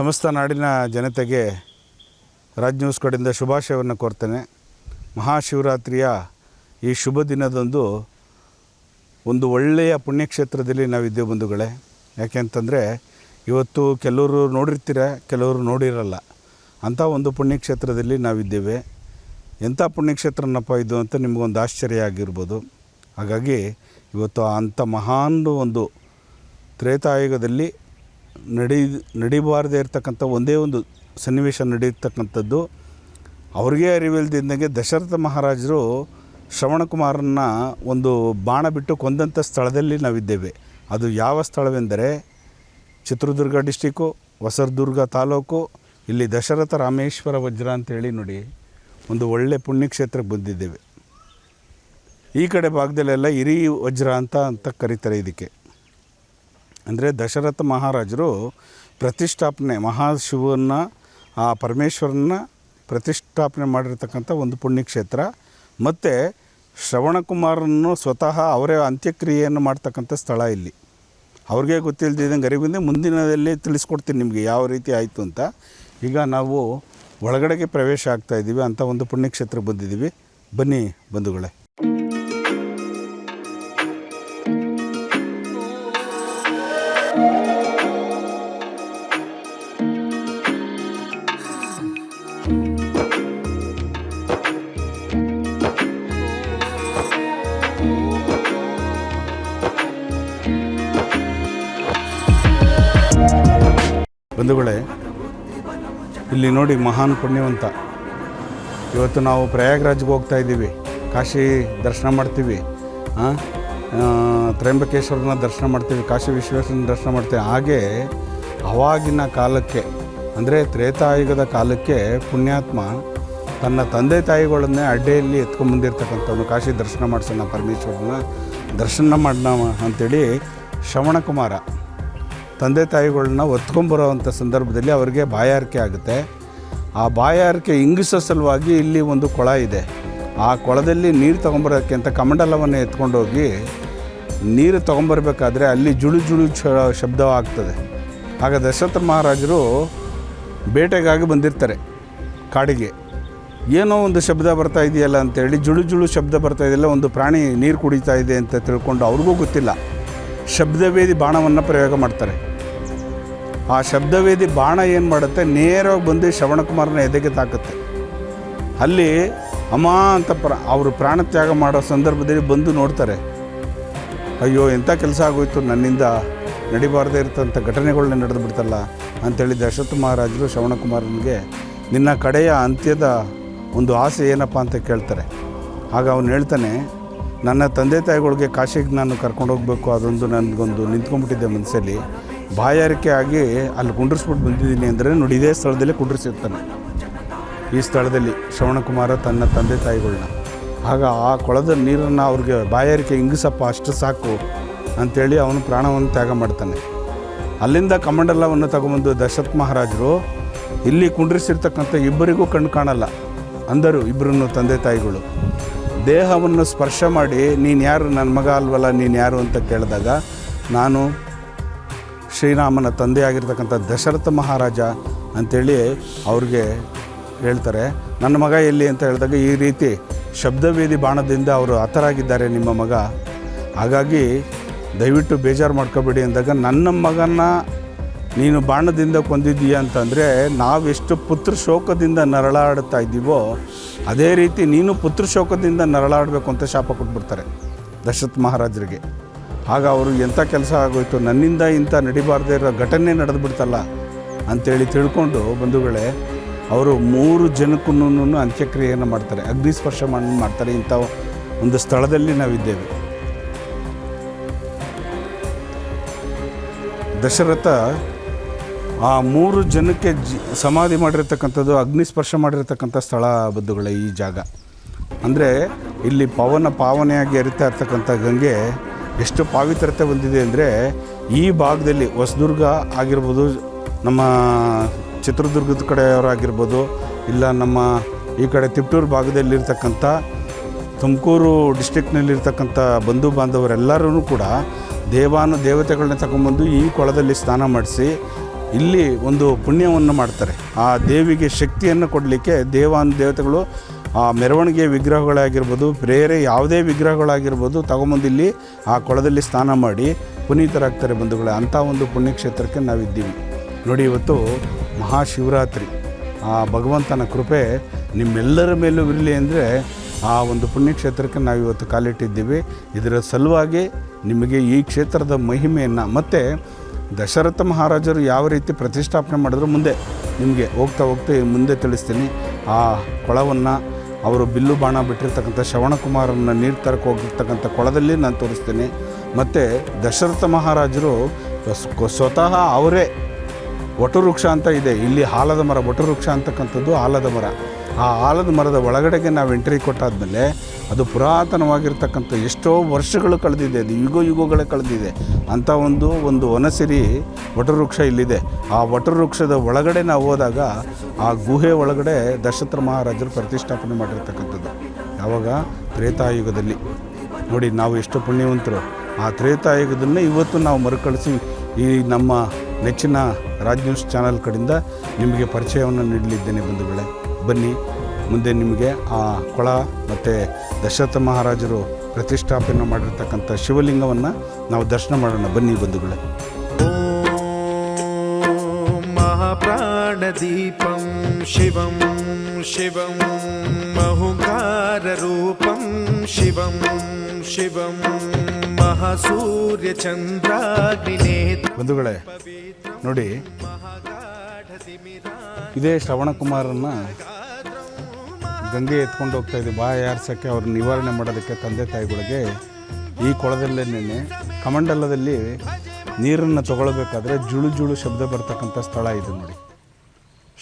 ಸಮಸ್ತ ನಾಡಿನ ಜನತೆಗೆ ರಾಜ್ ನ್ಯೂಸ್ ಕಡೆಯಿಂದ ಶುಭಾಶಯವನ್ನು ಕೋರ್ತೇನೆ. ಮಹಾಶಿವರಾತ್ರಿಯ ಈ ಶುಭ ದಿನದಂದು ಒಂದು ಒಳ್ಳೆಯ ಪುಣ್ಯಕ್ಷೇತ್ರದಲ್ಲಿ ನಾವಿದ್ದೇವೆ ಬಂಧುಗಳೇ. ಯಾಕೆಂತಂದರೆ ಇವತ್ತು ಕೆಲವರು ನೋಡಿರ್ತೀರ, ಕೆಲವರು ನೋಡಿರಲ್ಲ. ಅಂಥ ಒಂದು ಪುಣ್ಯಕ್ಷೇತ್ರದಲ್ಲಿ ನಾವಿದ್ದೇವೆ. ಎಂಥ ಪುಣ್ಯಕ್ಷೇತ್ರನಪ್ಪ ಇದು ಅಂತ ನಿಮಗೊಂದು ಆಶ್ಚರ್ಯ ಆಗಿರ್ಬೋದು. ಹಾಗಾಗಿ ಇವತ್ತು ಅಂಥ ಮಹಾನ್ ಒಂದು ತ್ರೇತಾಯುಗದಲ್ಲಿ ನಡಿಬಾರದೇ ಇರತಕ್ಕಂಥ ಒಂದೇ ಒಂದು ಸನ್ನಿವೇಶ ನಡೆಯತಕ್ಕಂಥದ್ದು. ಅವ್ರಿಗೆ ಅರಿವಿಲ್ದಂಗೆ ದಶರಥ ಮಹಾರಾಜರು ಶ್ರವಣಕುಮಾರನ ಒಂದು ಬಾಣ ಬಿಟ್ಟು ಕೊಂದಂಥ ಸ್ಥಳದಲ್ಲಿ ನಾವಿದ್ದೇವೆ. ಅದು ಯಾವ ಸ್ಥಳವೆಂದರೆ ಚಿತ್ರದುರ್ಗ ಡಿಸ್ಟಿಕ್ಕು, ಹೊಸದುರ್ಗ ತಾಲೂಕು. ಇಲ್ಲಿ ದಶರಥ ರಾಮೇಶ್ವರ ವಜ್ರ ಅಂತೇಳಿ ನೋಡಿ ಒಂದು ಒಳ್ಳೆ ಪುಣ್ಯಕ್ಷೇತ್ರಕ್ಕೆ ಬಂದಿದ್ದೇವೆ. ಈ ಕಡೆ ಭಾಗದಲ್ಲೆಲ್ಲ ಹಿರಿ ವಜ್ರ ಅಂತ ಕರೀತಾರೆ ಇದಕ್ಕೆ. ಅಂದರೆ ದಶರಥ ಮಹಾರಾಜರು ಪ್ರತಿಷ್ಠಾಪನೆ ಮಹಾಶಿವನ ಆ ಪರಮೇಶ್ವರನ ಪ್ರತಿಷ್ಠಾಪನೆ ಮಾಡಿರ್ತಕ್ಕಂಥ ಒಂದು ಪುಣ್ಯಕ್ಷೇತ್ರ. ಮತ್ತು ಶ್ರವಣಕುಮಾರನ್ನು ಸ್ವತಃ ಅವರೇ ಅಂತ್ಯಕ್ರಿಯೆಯನ್ನು ಮಾಡ್ತಕ್ಕಂಥ ಸ್ಥಳ ಇಲ್ಲಿ. ಅವ್ರಿಗೆ ಗೊತ್ತಿಲ್ಲದಿದ್ದಂಗೆ ಅರಿವಿಂದ ಮುಂದಿನದಲ್ಲಿ ತಿಳಿಸ್ಕೊಡ್ತೀನಿ ನಿಮಗೆ ಯಾವ ರೀತಿ ಆಯಿತು ಅಂತ. ಈಗ ನಾವು ಒಳಗಡೆಗೆ ಪ್ರವೇಶ ಆಗ್ತಾಯಿದ್ದೀವಿ. ಅಂಥ ಒಂದು ಪುಣ್ಯಕ್ಷೇತ್ರಕ್ಕೆ ಬಂದಿದ್ದೀವಿ. ಬನ್ನಿ ಬಂಧುಗಳೇ. ಬಂಧುಗಳೇ, ಇಲ್ಲಿ ನೋಡಿ ಮಹಾನ್ ಪುಣ್ಯವಂತ. ಇವತ್ತು ನಾವು ಪ್ರಯಾಗ್ರಾಜ್ಗೆ ಹೋಗ್ತಾ ಇದ್ದೀವಿ, ಕಾಶಿ ದರ್ಶನ ಮಾಡ್ತೀವಿ, ತ್ರಯಂಬಕೇಶ್ವರನ ದರ್ಶನ ಮಾಡ್ತೀವಿ, ಕಾಶಿ ವಿಶ್ವೇಶ್ವರನ ದರ್ಶನ ಮಾಡ್ತೀವಿ. ಹಾಗೆ ಅವಾಗಿನ ಕಾಲಕ್ಕೆ ಅಂದರೆ ತ್ರೇತಾಯುಗದ ಕಾಲಕ್ಕೆ ಪುಣ್ಯಾತ್ಮ ತನ್ನ ತಂದೆ ತಾಯಿಗಳನ್ನೇ ಅಡ್ಡೆಯಲ್ಲಿ ಎತ್ಕೊಂಡ್ಬಂದಿರ್ತಕ್ಕಂಥವ್ನು. ಕಾಶಿ ದರ್ಶನ ಮಾಡಿಸೋಣ, ಪರಮೇಶ್ವರನ ದರ್ಶನ ಮಾಡೋಣ ಅಂಥೇಳಿ ಶ್ರವಣಕುಮಾರ ತಂದೆ ತಾಯಿಗಳನ್ನ ಹೊತ್ಕೊಂಬರೋವಂಥ ಸಂದರ್ಭದಲ್ಲಿ ಅವರಿಗೆ ಬಾಯಾರಿಕೆ ಆಗುತ್ತೆ. ಆ ಬಾಯಾರಿಕೆ ಇಂಗಿಸೋ ಸಲುವಾಗಿ ಇಲ್ಲಿ ಒಂದು ಕೊಳ ಇದೆ. ಆ ಕೊಳದಲ್ಲಿ ನೀರು ತೊಗೊಂಬರೋಕ್ಕೆ ಅಂತ ಕಮಂಡಲವನ್ನು ಎತ್ಕೊಂಡೋಗಿ ನೀರು ತೊಗೊಂಬರ್ಬೇಕಾದ್ರೆ ಅಲ್ಲಿ ಜುಳು ಜುಳು ಶಬ್ದವಾಗ್ತದೆ. ಆಗ ದಶರಥ ಮಹಾರಾಜರು ಬೇಟೆಗಾಗಿ ಬಂದಿರ್ತಾರೆ ಕಾಡಿಗೆ. ಏನೋ ಒಂದು ಶಬ್ದ ಬರ್ತಾ ಇದೆಯಲ್ಲ ಅಂತೇಳಿ, ಜುಳು ಜುಳು ಶಬ್ದ ಬರ್ತಾ ಇದೆಯಲ್ಲ, ಒಂದು ಪ್ರಾಣಿ ನೀರು ಕುಡಿತಾ ಇದೆ ಅಂತ ತಿಳ್ಕೊಂಡು ಅವ್ರಿಗೂ ಗೊತ್ತಿಲ್ಲ. ಶಬ್ದವೇದಿ ಬಾಣವನ್ನು ಪ್ರಯೋಗ ಮಾಡ್ತಾರೆ. ಆ ಶಬ್ದವೇದಿ ಬಾಣ ಏನು ಮಾಡುತ್ತೆ, ನೇರವಾಗಿ ಬಂದು ಶ್ರವಣಕುಮಾರನ ಎದೆಗೆ ತಾಕುತ್ತೆ. ಅಲ್ಲಿ ಅಮ್ಮ ಅಂತ ಅವರು ಪ್ರಾಣತ್ಯಾಗ ಮಾಡೋ ಸಂದರ್ಭದಲ್ಲಿ ಬಂದು ನೋಡ್ತಾರೆ. ಅಯ್ಯೋ ಎಂಥ ಕೆಲಸ ಆಗೋಯ್ತು, ನನ್ನಿಂದ ನಡಿಬಾರ್ದೇ ಇರ್ತಂಥ ಘಟನೆಗಳನ್ನ ನಡೆದು ಬಿಡ್ತಲ್ಲ ಅಂಥೇಳಿ ದಶರಥ ಮಹಾರಾಜರು ಶ್ರವಣಕುಮಾರನಿಗೆ ನಿನ್ನ ಕಡೆಯ ಅಂತ್ಯದ ಒಂದು ಆಸೆ ಏನಪ್ಪ ಅಂತ ಕೇಳ್ತಾರೆ. ಆಗ ಅವನು ಹೇಳ್ತಾನೆ, ನನ್ನ ತಂದೆ ತಾಯಿಗಳಿಗೆ ಕಾಶಿಗೆ ನಾನು ಕರ್ಕೊಂಡು ಹೋಗಬೇಕು, ಅದೊಂದು ನನಗೊಂದು ನಿಂತ್ಕೊಂಡ್ಬಿಟ್ಟಿದ್ದೆ ಮನಸ್ಸಲ್ಲಿ. ಬಾಯಾರಿಕೆ ಆಗಿ ಅಲ್ಲಿ ಕುಂಡ್ರಿಸ್ಬಿಟ್ಟು ಬಂದಿದ್ದೀನಿ ಅಂದರೆ ನೋಡಿ, ಇದೇ ಸ್ಥಳದಲ್ಲಿ ಕುಂಡ್ರಿಸಿರ್ತಾನೆ. ಈ ಸ್ಥಳದಲ್ಲಿ ಶ್ರವಣಕುಮಾರ ತನ್ನ ತಂದೆ ತಾಯಿಗಳನ್ನ. ಆಗ ಆ ಕೊಳದ ನೀರನ್ನು ಅವ್ರಿಗೆ ಬಾಯಾರಿಕೆ ಇಂಗಿಸಪ್ಪ, ಅಷ್ಟು ಸಾಕು ಅಂಥೇಳಿ ಅವನು ಪ್ರಾಣವನ್ನು ತ್ಯಾಗ ಮಾಡ್ತಾನೆ. ಅಲ್ಲಿಂದ ಕಮಂಡಲವನ್ನು ತಗೊಂಬಂದು ದಶರಥ ಮಹಾರಾಜರು ಇಲ್ಲಿ ಕುಂಡ್ರಿಸಿರ್ತಕ್ಕಂಥ ಇಬ್ಬರಿಗೂ ಕಣ್ಣು ಕಾಣಲ್ಲ ಅಂದರು. ಇಬ್ಬರನ್ನು ತಂದೆ ತಾಯಿಗಳು ದೇಹವನ್ನು ಸ್ಪರ್ಶ ಮಾಡಿ, ನೀನು ಯಾರು, ನನ್ನ ಮಗ ಅಲ್ವಲ್ಲ, ನೀನು ಯಾರು ಅಂತ ಕೇಳಿದಾಗ, ನಾನು ಶ್ರೀರಾಮನ ತಂದೆಯಾಗಿರ್ತಕ್ಕಂಥ ದಶರಥ ಮಹಾರಾಜ ಅಂಥೇಳಿ ಅವ್ರಿಗೆ ಹೇಳ್ತಾರೆ. ನನ್ನ ಮಗ ಎಲ್ಲಿ ಅಂತ ಹೇಳಿದಾಗ, ಈ ರೀತಿ ಶಬ್ದವೇದಿ ಬಾಣದಿಂದ ಅವರು ಹತರಾಗಿದ್ದಾರೆ ನಿಮ್ಮ ಮಗ, ಹಾಗಾಗಿ ದಯವಿಟ್ಟು ಬೇಜಾರು ಮಾಡ್ಕೋಬೇಡಿ ಅಂದಾಗ, ನನ್ನ ಮಗನ ನೀನು ಬಾಣದಿಂದ ಕೊಂದಿದ್ದೀಯ ಅಂತಂದರೆ ನಾವೆಷ್ಟು ಪುತ್ರ ಶೋಕದಿಂದ ನರಳಾಡ್ತಾ ಇದ್ದೀವೋ ಅದೇ ರೀತಿ ನೀನು ಪುತ್ರ ಶೋಕದಿಂದ ನರಳಾಡಬೇಕು ಅಂತ ಶಾಪ ಕೊಟ್ಬಿಡ್ತಾರೆ ದಶರಥ ಮಹಾರಾಜರಿಗೆ. ಆಗ ಅವರು ಎಂಥ ಕೆಲಸ ಆಗೋಯ್ತು, ನನ್ನಿಂದ ಇಂಥ ನಡಿಬಾರ್ದೇ ಇರೋ ಘಟನೆ ನಡೆದುಬಿಡ್ತಲ್ಲ ಅಂಥೇಳಿ ತಿಳ್ಕೊಂಡು ಬಂಧುಗಳೇ, ಅವರು 3 ಜನಕ್ಕೂ ಅಂತ್ಯಕ್ರಿಯೆಯನ್ನು ಮಾಡ್ತಾರೆ, ಅಗ್ನಿಸ್ಪರ್ಶ ಮಾಡ್ತಾರೆ. ಇಂಥ ಒಂದು ಸ್ಥಳದಲ್ಲಿ ನಾವಿದ್ದೇವೆ. ದಶರಥ ಆ 3 ಜನಕ್ಕೆ ಸಮಾಧಿ ಮಾಡಿರ್ತಕ್ಕಂಥದ್ದು, ಅಗ್ನಿಸ್ಪರ್ಶ ಮಾಡಿರ್ತಕ್ಕಂಥ ಸ್ಥಳ ಬಂಧುಗಳೇ ಈ ಜಾಗ. ಅಂದರೆ ಇಲ್ಲಿ ಪಾವನೆಯಾಗಿ ಹರಿತಾ ಇರ್ತಕ್ಕಂಥ ಗಂಗೆ ಎಷ್ಟು ಪಾವಿತ್ರತೆ ಹೊಂದಿದೆ ಅಂದರೆ, ಈ ಭಾಗದಲ್ಲಿ ಹೊಸದುರ್ಗ ಆಗಿರ್ಬೋದು, ನಮ್ಮ ಚಿತ್ರದುರ್ಗದ ಕಡೆಯವರಾಗಿರ್ಬೋದು, ಇಲ್ಲ ನಮ್ಮ ಈ ಕಡೆ ತಿಪ್ಟೂರು ಭಾಗದಲ್ಲಿರ್ತಕ್ಕಂಥ ತುಮಕೂರು ಡಿಸ್ಟಿಕ್ನಲ್ಲಿರ್ತಕ್ಕಂಥ ಬಂಧು ಬಾಂಧವರೆಲ್ಲರೂ ಕೂಡ ದೇವಾನು ದೇವತೆಗಳನ್ನ ತಗೊಂಬಂದು ಈ ಕೊಳದಲ್ಲಿ ಸ್ನಾನ ಮಾಡಿಸಿ ಇಲ್ಲಿ ಒಂದು ಪುಣ್ಯವನ್ನು ಮಾಡ್ತಾರೆ. ಆ ದೇವಿಗೆ ಶಕ್ತಿಯನ್ನು ಕೊಡಲಿಕ್ಕೆ ದೇವತೆಗಳು ಆ ಮೆರವಣಿಗೆ ವಿಗ್ರಹಗಳಾಗಿರ್ಬೋದು, ಬೇರೆ ಯಾವುದೇ ವಿಗ್ರಹಗಳಾಗಿರ್ಬೋದು ತಗೊಂಬಂದು ಇಲ್ಲಿ ಆ ಕೊಳದಲ್ಲಿ ಸ್ನಾನ ಮಾಡಿ ಪುನೀತರಾಗ್ತಾರೆ ಬಂಧುಗಳೇ. ಅಂಥ ಒಂದು ಪುಣ್ಯಕ್ಷೇತ್ರಕ್ಕೆ ನಾವಿದ್ದೀವಿ ನೋಡಿ. ಇವತ್ತು ಮಹಾಶಿವರಾತ್ರಿ, ಆ ಭಗವಂತನ ಕೃಪೆ ನಿಮ್ಮೆಲ್ಲರ ಮೇಲೂ ಇರಲಿ ಅಂದರೆ ಆ ಒಂದು ಪುಣ್ಯಕ್ಷೇತ್ರಕ್ಕೆ ನಾವಿವತ್ತು ಕಾಲಿಟ್ಟಿದ್ದೀವಿ. ಇದರ ಸಲುವಾಗಿ ನಿಮಗೆ ಈ ಕ್ಷೇತ್ರದ ಮಹಿಮೆಯನ್ನು ಮತ್ತು ದಶರಥ ಮಹಾರಾಜರು ಯಾವ ರೀತಿ ಪ್ರತಿಷ್ಠಾಪನೆ ಮಾಡಿದ್ರು ಮುಂದೆ ನಿಮಗೆ ಹೋಗ್ತಾ ಮುಂದೆ ತಿಳಿಸ್ತೀನಿ. ಆ ಕೊಳವನ್ನು ಅವರು ಬಿಲ್ಲು ಬಾಣ ಬಿಟ್ಟಿರ್ತಕ್ಕಂಥ ಶ್ರವಣಕುಮಾರನ ನೀರು ತರಕ್ಕೆ ಹೋಗಿರ್ತಕ್ಕಂಥ ಕೊಳದಲ್ಲಿ ನಾನು ತೋರಿಸ್ತೀನಿ. ಮತ್ತು ದಶರಥ ಮಹಾರಾಜರು ಸ್ವತಃ ಅವರೇ ವಟವೃಕ್ಷ ಅಂತ ಇದೆ ಇಲ್ಲಿ, ಆಲದ ಮರ, ವಟವೃಕ್ಷ ಅಂತಕ್ಕಂಥದ್ದು ಆಲದ ಮರ. ಆ ಆಲದ ಮರದ ಒಳಗಡೆಗೆ ನಾವು ಎಂಟ್ರಿ ಕೊಟ್ಟಾದಮೇಲೆ ಅದು ಪುರಾತನವಾಗಿರ್ತಕ್ಕಂಥ ಎಷ್ಟೋ ವರ್ಷಗಳು ಕಳೆದಿದೆ, ಅದು ಯುಗಗಳೇ ಕಳೆದಿದೆ ಅಂಥ ಒಂದು ವನಸಿರಿ ವಟವೃಕ್ಷ ಇಲ್ಲಿದೆ. ಆ ವಟವೃಕ್ಷದ ಒಳಗಡೆ ನಾವು ಹೋದಾಗ ಆ ಗುಹೆ ಒಳಗಡೆ ದಶರಥ ಮಹಾರಾಜರು ಪ್ರತಿಷ್ಠಾಪನೆ ಮಾಡಿರ್ತಕ್ಕಂಥದ್ದು. ಯಾವಾಗ? ತ್ರೇತಾಯುಗದಲ್ಲಿ. ನೋಡಿ ನಾವು ಎಷ್ಟು ಪುಣ್ಯವಂತರು. ಆ ತ್ರೇತಾಯುಗದನ್ನೇ ಇವತ್ತು ನಾವು ಮರುಕಳಿಸಿ ಈ ನಮ್ಮ ನೆಚ್ಚಿನ ರಾಜ್ ನ್ಯೂಸ್ ಚಾನಲ್ ಕಡೆಯಿಂದ ನಿಮಗೆ ಪರಿಚಯವನ್ನು ನೀಡಲಿದ್ದೇನೆ ಬಂಧುಗಳೇ. ಬನ್ನಿ, ಮುಂದೆ ನಿಮಗೆ ಆ ಕೊಳ ಮತ್ತು ದಶರಥ ಮಹಾರಾಜರು ಪ್ರತಿಷ್ಠಾಪನೆ ಮಾಡಿರ್ತಕ್ಕಂಥ ಶಿವಲಿಂಗವನ್ನು ನಾವು ದರ್ಶನ ಮಾಡೋಣ. ಬನ್ನಿ ಬಂಧುಗಳೇ. ಓಂ ಮಹಾಪ್ರಾಣದೀಪಂ ಶಿವಂ ಶಿವಂ ಮಹುಂಕಾರ ರೂಪಂ ಶಿವಂ ಶಿವಂ ಮಹಾಸೂರ್ಯ ಚಂದ್ರಾಗ್ನಿನೇತ್ರ. ಬಂಧುಗಳೇ ನೋಡಿ, ಇದೇ ಶ್ರವಣಕುಮಾರನ್ನ ಗಂಗೆ ಎತ್ಕೊಂಡು ಹೋಗ್ತಾ ಇದೆ ಬಾಯ ಯಾರ್ಸೋಕ್ಕೆ, ಅವ್ರ ನಿವಾರಣೆ ಮಾಡೋದಕ್ಕೆ ತಂದೆ ತಾಯಿಗಳಿಗೆ ಈ ಕೊಳದಲ್ಲೇ ನಿನ್ನೆ ಕಮಂಡಲದಲ್ಲಿ ನೀರನ್ನು ತಗೊಳ್ಬೇಕಾದ್ರೆ ಜುಳು ಶಬ್ದ ಬರ್ತಕ್ಕಂಥ ಸ್ಥಳ ಇದು ನೋಡಿ.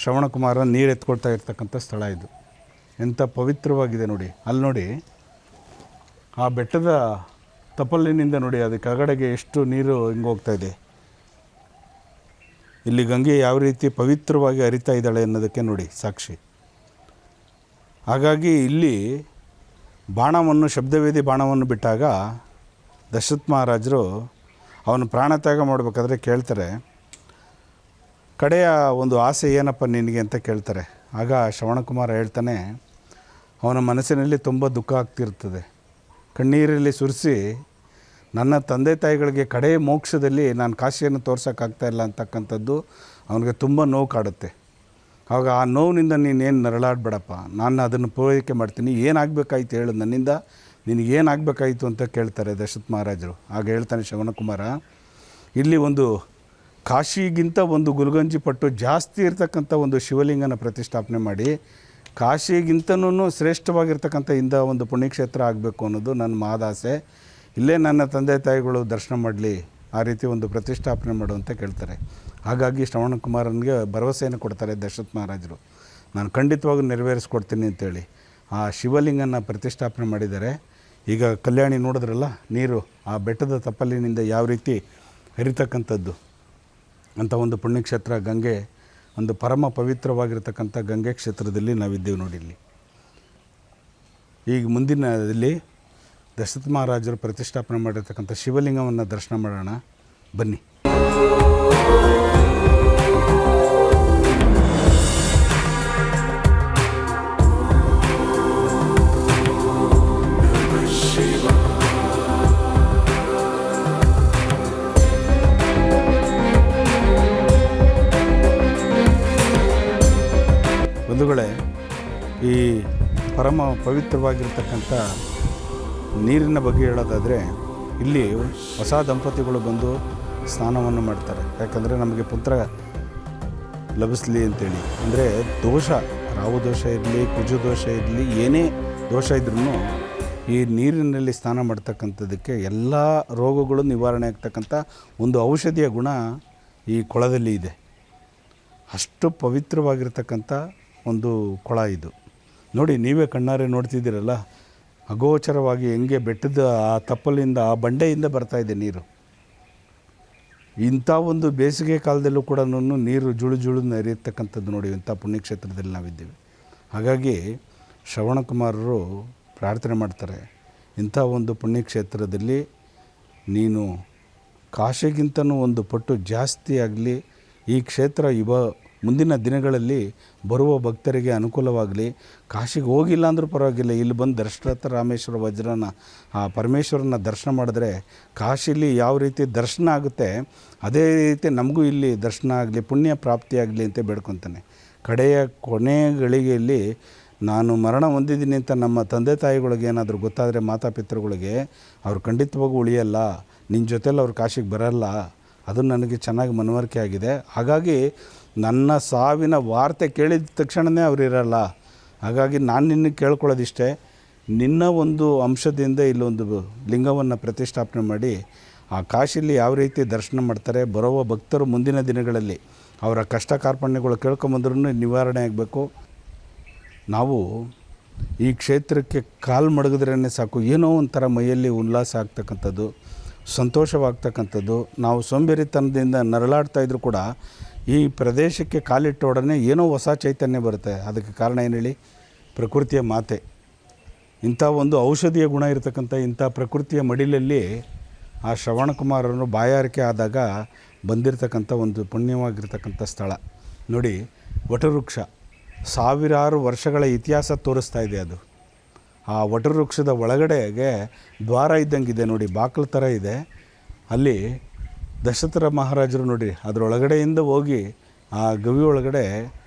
ಶ್ರವಣಕುಮಾರ ನೀರು ಎತ್ಕೊಳ್ತಾ ಇರ್ತಕ್ಕಂಥ ಸ್ಥಳ ಇದು. ಎಂಥ ಪವಿತ್ರವಾಗಿದೆ ನೋಡಿ. ಅಲ್ಲಿ ನೋಡಿ ಆ ಬೆಟ್ಟದ ತಪ್ಪಲಿನಿಂದ ನೋಡಿ ಅದು ಕೆಳಗಡೆಗೆ ಎಷ್ಟು ನೀರು ಹಿಂಗೆ ಹೋಗ್ತಾ ಇದೆ. ಇಲ್ಲಿ ಗಂಗೆ ಯಾವ ರೀತಿ ಪವಿತ್ರವಾಗಿ ಹರಿತಾ ಇದ್ದಾಳೆ ಅನ್ನೋದಕ್ಕೆ ನೋಡಿ ಸಾಕ್ಷಿ. ಹಾಗಾಗಿ ಇಲ್ಲಿ ಶಬ್ದವೇದಿ ಬಾಣವನ್ನು ಬಿಟ್ಟಾಗ ದಶರಥ ಮಹಾರಾಜರು ಅವನು ಪ್ರಾಣತ್ಯಾಗ ಮಾಡಬೇಕಾದ್ರೆ ಕೇಳ್ತಾರೆ, ಕಡೆಯ ಒಂದು ಆಸೆ ಏನಪ್ಪ ನಿನಗೆ ಅಂತ ಕೇಳ್ತಾರೆ. ಆಗ ಶ್ರವಣಕುಮಾರ ಹೇಳ್ತಾನೆ, ಅವನ ಮನಸ್ಸಿನಲ್ಲಿ ತುಂಬ ದುಃಖ ಆಗ್ತಿರ್ತದೆ. ಕಣ್ಣೀರಲ್ಲಿ ಸುರಿಸಿ ನನ್ನ ತಂದೆ ತಾಯಿಗಳಿಗೆ ಕಡೆಯ ಮೋಕ್ಷದಲ್ಲಿ ನಾನು ಕಾಶಿಯನ್ನು ತೋರ್ಸೋಕ್ಕಾಗ್ತಾಯಿಲ್ಲ ಅಂತಕ್ಕಂಥದ್ದು ಅವನಿಗೆ ತುಂಬ ನೋವು ಕಾಡುತ್ತೆ. ಆಗ ಆ ನೋವಿನಿಂದ ನೀನೇನು ನರಳಾಡಬೇಡಪ್ಪ, ನಾನು ಅದನ್ನು ಪೂರೈಕೆ ಮಾಡ್ತೀನಿ, ಏನಾಗಬೇಕಾಯ್ತು ಹೇಳು ನನ್ನಿಂದ, ನಿನಗೇನಾಗಬೇಕಾಯಿತು ಅಂತ ಕೇಳ್ತಾರೆ ದಶರಥ ಮಹಾರಾಜರು. ಆಗ ಹೇಳ್ತಾನೆ ಶ್ರವಣಕುಮಾರ, ಇಲ್ಲಿ ಒಂದು ಕಾಶಿಗಿಂತ ಒಂದು ಗುಲ್ಗಂಜಿ ಪಟ್ಟು ಜಾಸ್ತಿ ಇರ್ತಕ್ಕಂಥ ಒಂದು ಶಿವಲಿಂಗನ ಪ್ರತಿಷ್ಠಾಪನೆ ಮಾಡಿ ಕಾಶಿಗಿಂತನೂ ಶ್ರೇಷ್ಠವಾಗಿರ್ತಕ್ಕಂಥ ಇಂಥ ಒಂದು ಪುಣ್ಯಕ್ಷೇತ್ರ ಆಗಬೇಕು ಅನ್ನೋದು ನನ್ನ ಮಹದಾಸೆ. ಇಲ್ಲೇ ನನ್ನ ತಂದೆ ತಾಯಿಗಳು ದರ್ಶನ ಮಾಡಲಿ, ಆ ರೀತಿ ಒಂದು ಪ್ರತಿಷ್ಠಾಪನೆ ಮಾಡು ಅಂತ ಕೇಳ್ತಾರೆ. ಹಾಗಾಗಿ ಶ್ರವಣಕುಮಾರನಿಗೆ ಭರವಸೆಯನ್ನು ಕೊಡ್ತಾರೆ ದಶರಥ ಮಹಾರಾಜರು, ನಾನು ಖಂಡಿತವಾಗೂ ನೆರವೇರಿಸ್ಕೊಡ್ತೀನಿ ಅಂತೇಳಿ ಆ ಶಿವಲಿಂಗನ ಪ್ರತಿಷ್ಠಾಪನೆ ಮಾಡಿದ್ದಾರೆ. ಈಗ ಕಲ್ಯಾಣಿ ನೋಡಿದ್ರಲ್ಲ, ನೀರು ಆ ಬೆಟ್ಟದ ತಪ್ಪಲಿನಿಂದ ಯಾವ ರೀತಿ ಹರಿತಕ್ಕಂಥದ್ದು ಅಂಥ ಒಂದು ಪುಣ್ಯಕ್ಷೇತ್ರ ಗಂಗೆ, ಒಂದು ಪರಮ ಪವಿತ್ರವಾಗಿರ್ತಕ್ಕಂಥ ಗಂಗೆ ಕ್ಷೇತ್ರದಲ್ಲಿ ನಾವಿದ್ದೇವೆ ನೋಡಿ. ಇಲ್ಲಿ ಈಗ ಮುಂದಿನದಲ್ಲಿ ದಶರಥ ಮಹಾರಾಜರು ಪ್ರತಿಷ್ಠಾಪನೆ ಮಾಡಿರ್ತಕ್ಕಂಥ ಶಿವಲಿಂಗವನ್ನು ದರ್ಶನ ಮಾಡೋಣ ಬನ್ನಿ. ಬಂಧುಗಳೇ, ಈ ಪರಮ ಪವಿತ್ರವಾಗಿರ್ತಕ್ಕಂಥ ನೀರಿನ ಬಗ್ಗೆ ಹೇಳೋದಾದರೆ ಇಲ್ಲಿ ಹೊಸ ದಂಪತಿಗಳು ಬಂದು ಸ್ನಾನವನ್ನು ಮಾಡ್ತಾರೆ. ಯಾಕಂದರೆ ನಮಗೆ ಪುತ್ರ ಲಭಿಸಲಿ ಅಂತೇಳಿ. ಅಂದರೆ ದೋಷ, ರಾಹು ದೋಷ ಇರಲಿ, ಕುಜ ದೋಷ ಇರಲಿ, ಏನೇ ದೋಷ ಇದ್ರೂ ಈ ನೀರಿನಲ್ಲಿ ಸ್ನಾನ ಮಾಡ್ತಕ್ಕಂಥದ್ದಕ್ಕೆ ಎಲ್ಲ ರೋಗಗಳು ನಿವಾರಣೆ ಆಗ್ತಕ್ಕಂಥ ಒಂದು ಔಷಧಿಯ ಗುಣ ಈ ಕೊಳದಲ್ಲಿ ಇದೆ. ಅಷ್ಟು ಪವಿತ್ರವಾಗಿರ್ತಕ್ಕಂಥ ಒಂದು ಕೊಳ ಇದು ನೋಡಿ. ನೀವೇ ಕಣ್ಣಾರೆ ನೋಡ್ತಿದ್ದೀರಲ್ಲ, ಅಗೋಚರವಾಗಿ ಹೆಂಗೆ ಬೆಟ್ಟದ ಆ ತಪ್ಪಲಿಂದ, ಆ ಬಂಡೆಯಿಂದ ಬರ್ತಾಯಿದೆ ನೀರು. ಇಂಥ ಒಂದು ಬೇಸಿಗೆ ಕಾಲದಲ್ಲೂ ಕೂಡ ನೀರು ಜುಳು ಹರಿಯತಕ್ಕಂಥದ್ದು ನೋಡಿ. ಇಂಥ ಪುಣ್ಯಕ್ಷೇತ್ರದಲ್ಲಿ ನಾವಿದ್ದೀವಿ. ಹಾಗಾಗಿ ಶ್ರವಣಕುಮಾರರು ಪ್ರಾರ್ಥನೆ ಮಾಡ್ತಾರೆ, ಇಂಥ ಒಂದು ಪುಣ್ಯಕ್ಷೇತ್ರದಲ್ಲಿ ನೀನು ಕಾಶಿಗಿಂತನೂ ಒಂದು ಪಟ್ಟು ಜಾಸ್ತಿ ಆಗಲಿ ಈ ಕ್ಷೇತ್ರ ಮುಂದಿನ ದಿನಗಳಲ್ಲಿ ಬರುವ ಭಕ್ತರಿಗೆ ಅನುಕೂಲವಾಗಲಿ. ಕಾಶಿಗೆ ಹೋಗಿಲ್ಲ ಅಂದರೂ ಪರವಾಗಿಲ್ಲ, ಇಲ್ಲಿ ಬಂದು ದಶರಥ ರಾಮೇಶ್ವರ ವಜ್ರನ ಆ ಪರಮೇಶ್ವರನ ದರ್ಶನ ಮಾಡಿದ್ರೆ ಕಾಶಿಲಿ ಯಾವ ರೀತಿ ದರ್ಶನ ಆಗುತ್ತೆ ಅದೇ ರೀತಿ ನಮಗೂ ಇಲ್ಲಿ ದರ್ಶನ ಆಗಲಿ, ಪುಣ್ಯ ಪ್ರಾಪ್ತಿಯಾಗಲಿ ಅಂತ ಬೇಡ್ಕೊತಾನೆ. ಕೊನೆ ಗಳಿಗೆಯಲ್ಲಿ ನಾನು ಮರಣ ಹೊಂದಿದ್ದೀನಿ ಅಂತ ನಮ್ಮ ತಂದೆ ತಾಯಿಗಳಿಗೆ ಏನಾದರೂ ಗೊತ್ತಾದರೆ, ಮಾತಾಪಿತೃಗಳಿಗೆ, ಅವ್ರು ಖಂಡಿತವಾಗೂ ಉಳಿಯಲ್ಲ, ನಿನ್ನ ಜೊತೆಲಿ ಅವ್ರು ಕಾಶಿಗೆ ಬರಲ್ಲ. ಅದು ನನಗೆ ಚೆನ್ನಾಗಿ ಮನವರಿಕೆ ಆಗಿದೆ. ಹಾಗಾಗಿ ನನ್ನ ಸಾವಿನ ವಾರ್ತೆ ಕೇಳಿದ ತಕ್ಷಣವೇ ಅವ್ರು ಇರಲ್ಲ. ಹಾಗಾಗಿ ನಾನು ನಿನಗೆ ಕೇಳ್ಕೊಳ್ಳೋದಿಷ್ಟೇ, ನಿನ್ನ ಒಂದು ಅಂಶದಿಂದ ಇಲ್ಲೊಂದು ಲಿಂಗವನ್ನು ಪ್ರತಿಷ್ಠಾಪನೆ ಮಾಡಿ ಆ ಕಾಶಿಲಿ ಯಾವ ರೀತಿ ದರ್ಶನ ಮಾಡ್ತಾರೆ, ಬರುವ ಭಕ್ತರು ಮುಂದಿನ ದಿನಗಳಲ್ಲಿ ಅವರ ಕಷ್ಟ ಕಾರ್ಪಣ್ಯಗಳು ಕೇಳ್ಕೊಂಬಂದ್ರೂ ನಿವಾರಣೆ ಆಗಬೇಕು. ನಾವು ಈ ಕ್ಷೇತ್ರಕ್ಕೆ ಕಾಲು ಮಡಗಿದ್ರೇ ಸಾಕು, ಏನೋ ಒಂಥರ ಮೈಯಲ್ಲಿ ಉಲ್ಲಾಸ ಆಗ್ತಕ್ಕಂಥದ್ದು, ಸಂತೋಷವಾಗ್ತಕ್ಕಂಥದ್ದು. ನಾವು ಸೋಂಬೇರಿತನದಿಂದ ನರಳಾಡ್ತಾಯಿದ್ರು ಕೂಡ ಈ ಪ್ರದೇಶಕ್ಕೆ ಕಾಲಿಟ್ಟೊಡನೆ ಏನೋ ಹೊಸ ಚೈತನ್ಯ ಬರುತ್ತೆ. ಅದಕ್ಕೆ ಕಾರಣ ಏನು ಹೇಳಿ? ಪ್ರಕೃತಿಯ ಮಾತೆ. ಇಂಥ ಒಂದು ಔಷಧೀಯ ಗುಣ ಇರತಕ್ಕಂಥ ಇಂಥ ಪ್ರಕೃತಿಯ ಮಡಿಲಲ್ಲಿ ಆ ಶ್ರವಣಕುಮಾರನು ಬಾಯಾರಿಕೆ ಆದಾಗ ಬಂದಿರತಕ್ಕಂಥ ಒಂದು ಪುಣ್ಯವಾಗಿರ್ತಕ್ಕಂಥ ಸ್ಥಳ ನೋಡಿ. ವಟವೃಕ್ಷ ಸಾವಿರಾರು ವರ್ಷಗಳ ಇತಿಹಾಸ ತೋರಿಸ್ತಾ ಇದೆ. ಅದು ಆ ವಟವೃಕ್ಷದ ಒಳಗಡೆಗೆ ದ್ವಾರ ಇದ್ದಂಗಿದೆ ನೋಡಿ, ಬಾಗಿಲು ಥರ ಇದೆ. ಅಲ್ಲಿ ದಶರಥ ಮಹಾರಾಜರು ನೋಡಿ ಅದರೊಳಗಡೆಯಿಂದ ಹೋಗಿ ಆ ಗವಿ ಒಳಗಡೆ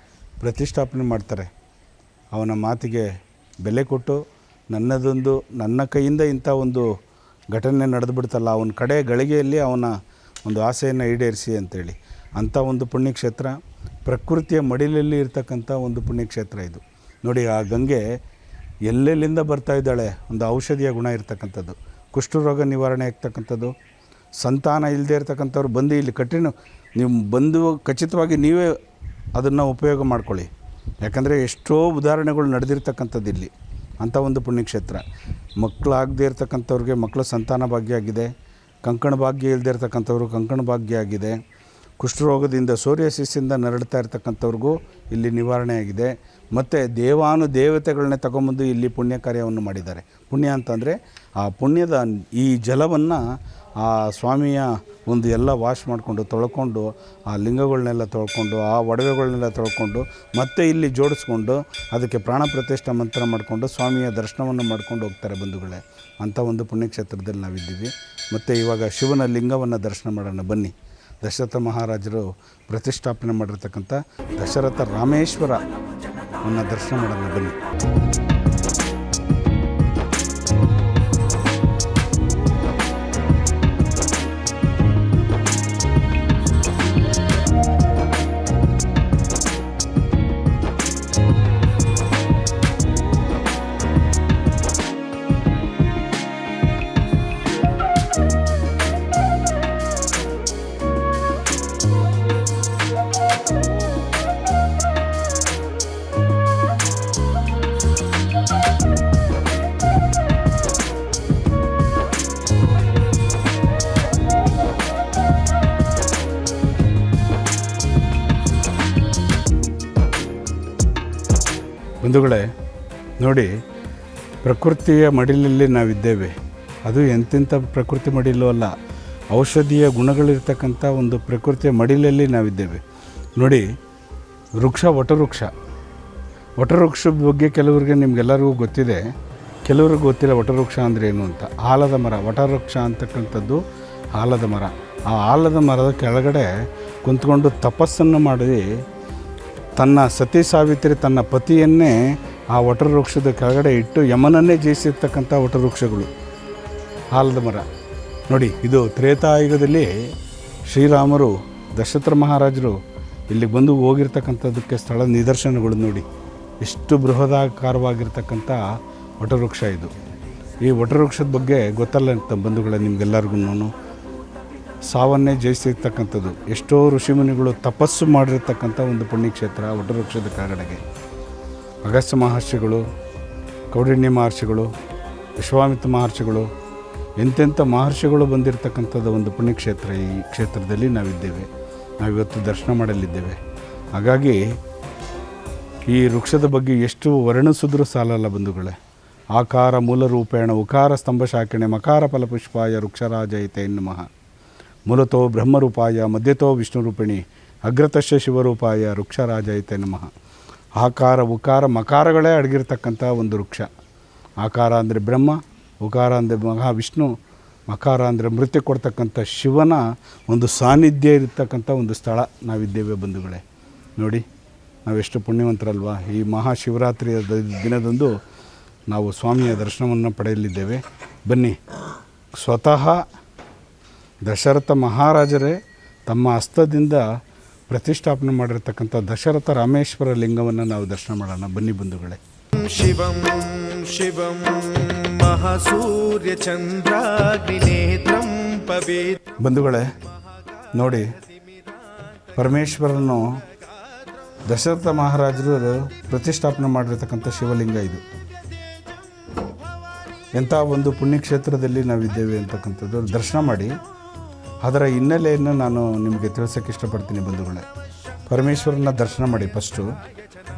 ಪ್ರತಿಷ್ಠಾಪನೆ ಮಾಡ್ತಾರೆ. ಅವನ ಮಾತಿಗೆ ಬೆಲೆ ಕೊಟ್ಟು ನನ್ನ ಕೈಯಿಂದ ಇಂಥ ಒಂದು ಘಟನೆ ನಡೆದುಬಿಡ್ತಲ್ಲ, ಅವನ ಕಡೆ ಗಳಿಗೆಯಲ್ಲಿ ಅವನ ಒಂದು ಆಸೆಯನ್ನು ಈಡೇರಿಸಿ ಅಂತೇಳಿ ಅಂಥ ಒಂದು ಪುಣ್ಯಕ್ಷೇತ್ರ, ಪ್ರಕೃತಿಯ ಮಡಿಲಲ್ಲಿ ಇರ್ತಕ್ಕಂಥ ಒಂದು ಪುಣ್ಯಕ್ಷೇತ್ರ ಇದು ನೋಡಿ. ಆ ಗಂಗೆ ಎಲ್ಲೆಲ್ಲಿಂದ ಬರ್ತಾ ಇದ್ದಾಳೆ, ಒಂದು ಔಷಧಿಯ ಗುಣ ಇರ್ತಕ್ಕಂಥದ್ದು, ಕುಷ್ಠರೋಗ ನಿವಾರಣೆ ಆಗ್ತಕ್ಕಂಥದ್ದು. ಸಂತಾನ ಇಲ್ಲದೆ ಇರ್ತಕ್ಕಂಥವ್ರು ಬಂದು ಇಲ್ಲಿ ನೀವು ಬಂದು ಖಚಿತವಾಗಿ ನೀವೇ ಅದನ್ನು ಉಪಯೋಗ ಮಾಡ್ಕೊಳ್ಳಿ. ಯಾಕಂದರೆ ಎಷ್ಟೋ ಉದಾಹರಣೆಗಳು ನಡೆದಿರ್ತಕ್ಕಂಥದ್ದು ಇಲ್ಲಿ ಅಂಥ ಒಂದು ಪುಣ್ಯಕ್ಷೇತ್ರ. ಮಕ್ಕಳಾಗದೇ ಇರ್ತಕ್ಕಂಥವ್ರಿಗೆ ಮಕ್ಕಳು ಸಂತಾನ ಭಾಗ್ಯ ಆಗಿದೆ, ಕಂಕಣ ಭಾಗ್ಯ ಇಲ್ಲದೆ ಇರ್ತಕ್ಕಂಥವ್ರು ಕಂಕಣ ಭಾಗ್ಯ ಆಗಿದೆ, ಕುಷ್ಠರೋಗದಿಂದ ಸೋರಿಯಾಸಿಸ್ಸಿಂದ ನರಳ್ತಾ ಇರ್ತಕ್ಕಂಥವ್ರಿಗೂ ಇಲ್ಲಿ ನಿವಾರಣೆ ಆಗಿದೆ. ಮತ್ತು ದೇವತೆಗಳನ್ನೇ ತಗೊಂಬಂದು ಇಲ್ಲಿ ಪುಣ್ಯ ಕಾರ್ಯವನ್ನು ಮಾಡಿದ್ದಾರೆ. ಪುಣ್ಯ ಅಂತಂದರೆ ಆ ಪುಣ್ಯದ ಈ ಜಲವನ್ನು ಆ ಸ್ವಾಮಿಯ ಒಂದು ಎಲ್ಲ ವಾಶ್ ಮಾಡಿಕೊಂಡು ತೊಳ್ಕೊಂಡು ಆ ಲಿಂಗಗಳನ್ನೆಲ್ಲ ತೊಳ್ಕೊಂಡು ಆ ಒಡವೆಗಳನ್ನೆಲ್ಲ ತೊಳ್ಕೊಂಡು ಮತ್ತೆ ಇಲ್ಲಿ ಜೋಡಿಸ್ಕೊಂಡು ಅದಕ್ಕೆ ಪ್ರಾಣ ಪ್ರತಿಷ್ಠಾ ಮಂತ್ರ ಮಾಡಿಕೊಂಡು ಸ್ವಾಮಿಯ ದರ್ಶನವನ್ನು ಮಾಡ್ಕೊಂಡು ಹೋಗ್ತಾರೆ ಬಂಧುಗಳೇ. ಅಂಥ ಒಂದು ಪುಣ್ಯಕ್ಷೇತ್ರದಲ್ಲಿ ನಾವಿದ್ದೀವಿ. ಮತ್ತು ಇವಾಗ ಶಿವನ ಲಿಂಗವನ್ನು ದರ್ಶನ ಮಾಡೋಣ ಬನ್ನಿ. ದಶರಥ ಮಹಾರಾಜರು ಪ್ರತಿಷ್ಠಾಪನೆ ಮಾಡಿರ್ತಕ್ಕಂಥ ದಶರಥ ರಾಮೇಶ್ವರವನ್ನು ದರ್ಶನ ಮಾಡೋಣ ಬನ್ನಿ. ಬಂಧುಗಳೇ ನೋಡಿ, ಪ್ರಕೃತಿಯ ಮಡಿಲಲ್ಲಿ ನಾವಿದ್ದೇವೆ. ಅದು ಎಂತೆಂಥ ಪ್ರಕೃತಿ ಮಡಿಲೂ ಅಲ್ಲ, ಔಷಧೀಯ ಗುಣಗಳಿರ್ತಕ್ಕಂಥ ಒಂದು ಪ್ರಕೃತಿಯ ಮಡಿಲಲ್ಲಿ ನಾವಿದ್ದೇವೆ ನೋಡಿ. ವೃಕ್ಷ ವಟವೃಕ್ಷದ ಬಗ್ಗೆ ಕೆಲವರಿಗೆ ನಿಮಗೆಲ್ಲರಿಗೂ ಗೊತ್ತಿದೆ, ಕೆಲವ್ರಿಗೆ ಗೊತ್ತಿಲ್ಲ ವಟವೃಕ್ಷ ಅಂದರೆ ಏನು ಅಂತ. ಆಲದ ಮರ, ವಟವೃಕ್ಷ ಅಂತಕ್ಕಂಥದ್ದು ಆಲದ ಮರ. ಆ ಆಲದ ಮರದ ಕೆಳಗಡೆ ಕುಂತ್ಕೊಂಡು ತಪಸ್ಸನ್ನು ಮಾಡಿ ತನ್ನ ಸತಿ ಸಾವಿತ್ರಿ ತನ್ನ ಪತಿಯನ್ನೇ ಆ ವಟವೃಕ್ಷದ ಕೆಳಗಡೆ ಇಟ್ಟು ಯಮನನ್ನೇ ಜಯಿಸಿರ್ತಕ್ಕಂಥ ವಟವೃಕ್ಷಗಳು ಆಲದ ಮರ ನೋಡಿ. ಇದು ತ್ರೇತಾಯುಗದಲ್ಲಿ ಶ್ರೀರಾಮರು ದಶರಥ ಮಹಾರಾಜರು ಇಲ್ಲಿಗೆ ಬಂದು ಹೋಗಿರ್ತಕ್ಕಂಥದ್ದಕ್ಕೆ ಸ್ಥಳ ನಿದರ್ಶನಗಳು ನೋಡಿ. ಎಷ್ಟು ಬೃಹದಾಕಾರವಾಗಿರ್ತಕ್ಕಂಥ ವಟವೃಕ್ಷ ಇದು. ಈ ವಟವೃಕ್ಷದ ಬಗ್ಗೆ ಗೊತ್ತಲ್ಲ ಅಂತ ಬಂಧುಗಳೇ ನಿಮಗೆಲ್ಲರಿಗೂ. ಸಾವನ್ನೇ ಜಯಿಸಿರ್ತಕ್ಕಂಥದ್ದು, ಎಷ್ಟೋ ಋಷಿಮುನಿಗಳು ತಪಸ್ಸು ಮಾಡಿರ್ತಕ್ಕಂಥ ಒಂದು ಪುಣ್ಯಕ್ಷೇತ್ರ ವಟವೃಕ್ಷದ ಕೆಳಗಡೆಗೆ. ಅಗಸ್ತ್ಯ ಮಹರ್ಷಿಗಳು, ಕೌಂಡಿನ್ಯ ಮಹರ್ಷಿಗಳು, ವಿಶ್ವಾಮಿತ್ರ ಮಹರ್ಷಿಗಳು, ಎಂತೆಂಥ ಮಹರ್ಷಿಗಳು ಬಂದಿರತಕ್ಕಂಥದ್ದು ಒಂದು ಪುಣ್ಯಕ್ಷೇತ್ರ. ಈ ಕ್ಷೇತ್ರದಲ್ಲಿ ನಾವಿದ್ದೇವೆ, ನಾವಿವತ್ತು ದರ್ಶನ ಮಾಡಲಿದ್ದೇವೆ. ಹಾಗಾಗಿ ಈ ವೃಕ್ಷದ ಬಗ್ಗೆ ಎಷ್ಟು ವರ್ಣಿಸಿದ್ರೂ ಸಾಲಲ್ಲ ಬಂಧುಗಳೇ. ಆಕಾರ ಮೂಲ ರೂಪೇಣ ಉಕಾರ ಸ್ತಂಭ ಶಾಖಿಣೆ ಮಕಾರ ಫಲಪುಷ್ಪಾಯ ವೃಕ್ಷರಾಜಯತೆ ನಮಃ. ಮೂಲತೋ ಬ್ರಹ್ಮರೂಪಾಯ ಮಧ್ಯತೋ ವಿಷ್ಣುರೂಪಿಣಿ ಅಗ್ರತಶ್ಯ ಶಿವರೂಪಾಯ ವೃಕ್ಷರಾಜಾಯಿತೆ ನಮಃ. ಆಕಾರ ಉಕಾರ ಮಕಾರಗಳೇ ಅಡಗಿರ್ತಕ್ಕಂಥ ಒಂದು ವೃಕ್ಷ. ಆಕಾರ ಅಂದರೆ ಬ್ರಹ್ಮ, ಉಕಾರ ಅಂದರೆ ಮಹಾವಿಷ್ಣು, ಮಕಾರ ಅಂದರೆ ಮೃತ್ಯು ಕೊಡ್ತಕ್ಕಂಥ ಶಿವನ ಒಂದು ಸಾನ್ನಿಧ್ಯ ಇರತಕ್ಕಂಥ ಒಂದು ಸ್ಥಳ ನಾವಿದ್ದೇವೆ ಬಂಧುಗಳೇ. ನೋಡಿ ನಾವೆಷ್ಟು ಪುಣ್ಯವಂತರಲ್ವಾ. ಈ ಮಹಾಶಿವರಾತ್ರಿಯ ದಿನದಂದು ನಾವು ಸ್ವಾಮಿಯ ದರ್ಶನವನ್ನು ಪಡೆಯಲಿದ್ದೇವೆ. ಬನ್ನಿ, ಸ್ವತಃ ದಶರಥ ಮಹಾರಾಜರೇ ತಮ್ಮ ಹಸ್ತದಿಂದ ಪ್ರತಿಷ್ಠಾಪನೆ ಮಾಡಿರ್ತಕ್ಕಂಥ ದಶರಥ ರಾಮೇಶ್ವರ ಲಿಂಗವನ್ನು ನಾವು ದರ್ಶನ ಮಾಡೋಣ. ಬನ್ನಿ ಬಂಧುಗಳೇ. ಶಿವಂ ಶಿವಂ ಮಹಾಸೂರ್ಯ ಚಂದ್ರಾಗ್ನಿನೇತ್ರಂ ಪವಿತ್ರ. ಬಂಧುಗಳೇ ನೋಡಿ, ಪರಮೇಶ್ವರನು ದಶರಥ ಮಹಾರಾಜರು ಪ್ರತಿಷ್ಠಾಪನೆ ಮಾಡಿರ್ತಕ್ಕಂಥ ಶಿವಲಿಂಗ ಇದು. ಎಂಥ ಒಂದು ಪುಣ್ಯಕ್ಷೇತ್ರದಲ್ಲಿ ನಾವಿದ್ದೇವೆ ಅಂತಕ್ಕಂಥದ್ದು ದರ್ಶನ ಮಾಡಿ ಅದರ ಹಿನ್ನೆಲೆಯನ್ನು ನಾನು ನಿಮಗೆ ತಿಳಿಸೋಕ್ಕೆ ಇಷ್ಟಪಡ್ತೀನಿ ಬಂಧುಗಳೇ. ಪರಮೇಶ್ವರನ ದರ್ಶನ ಮಾಡಿ ಫಸ್ಟು.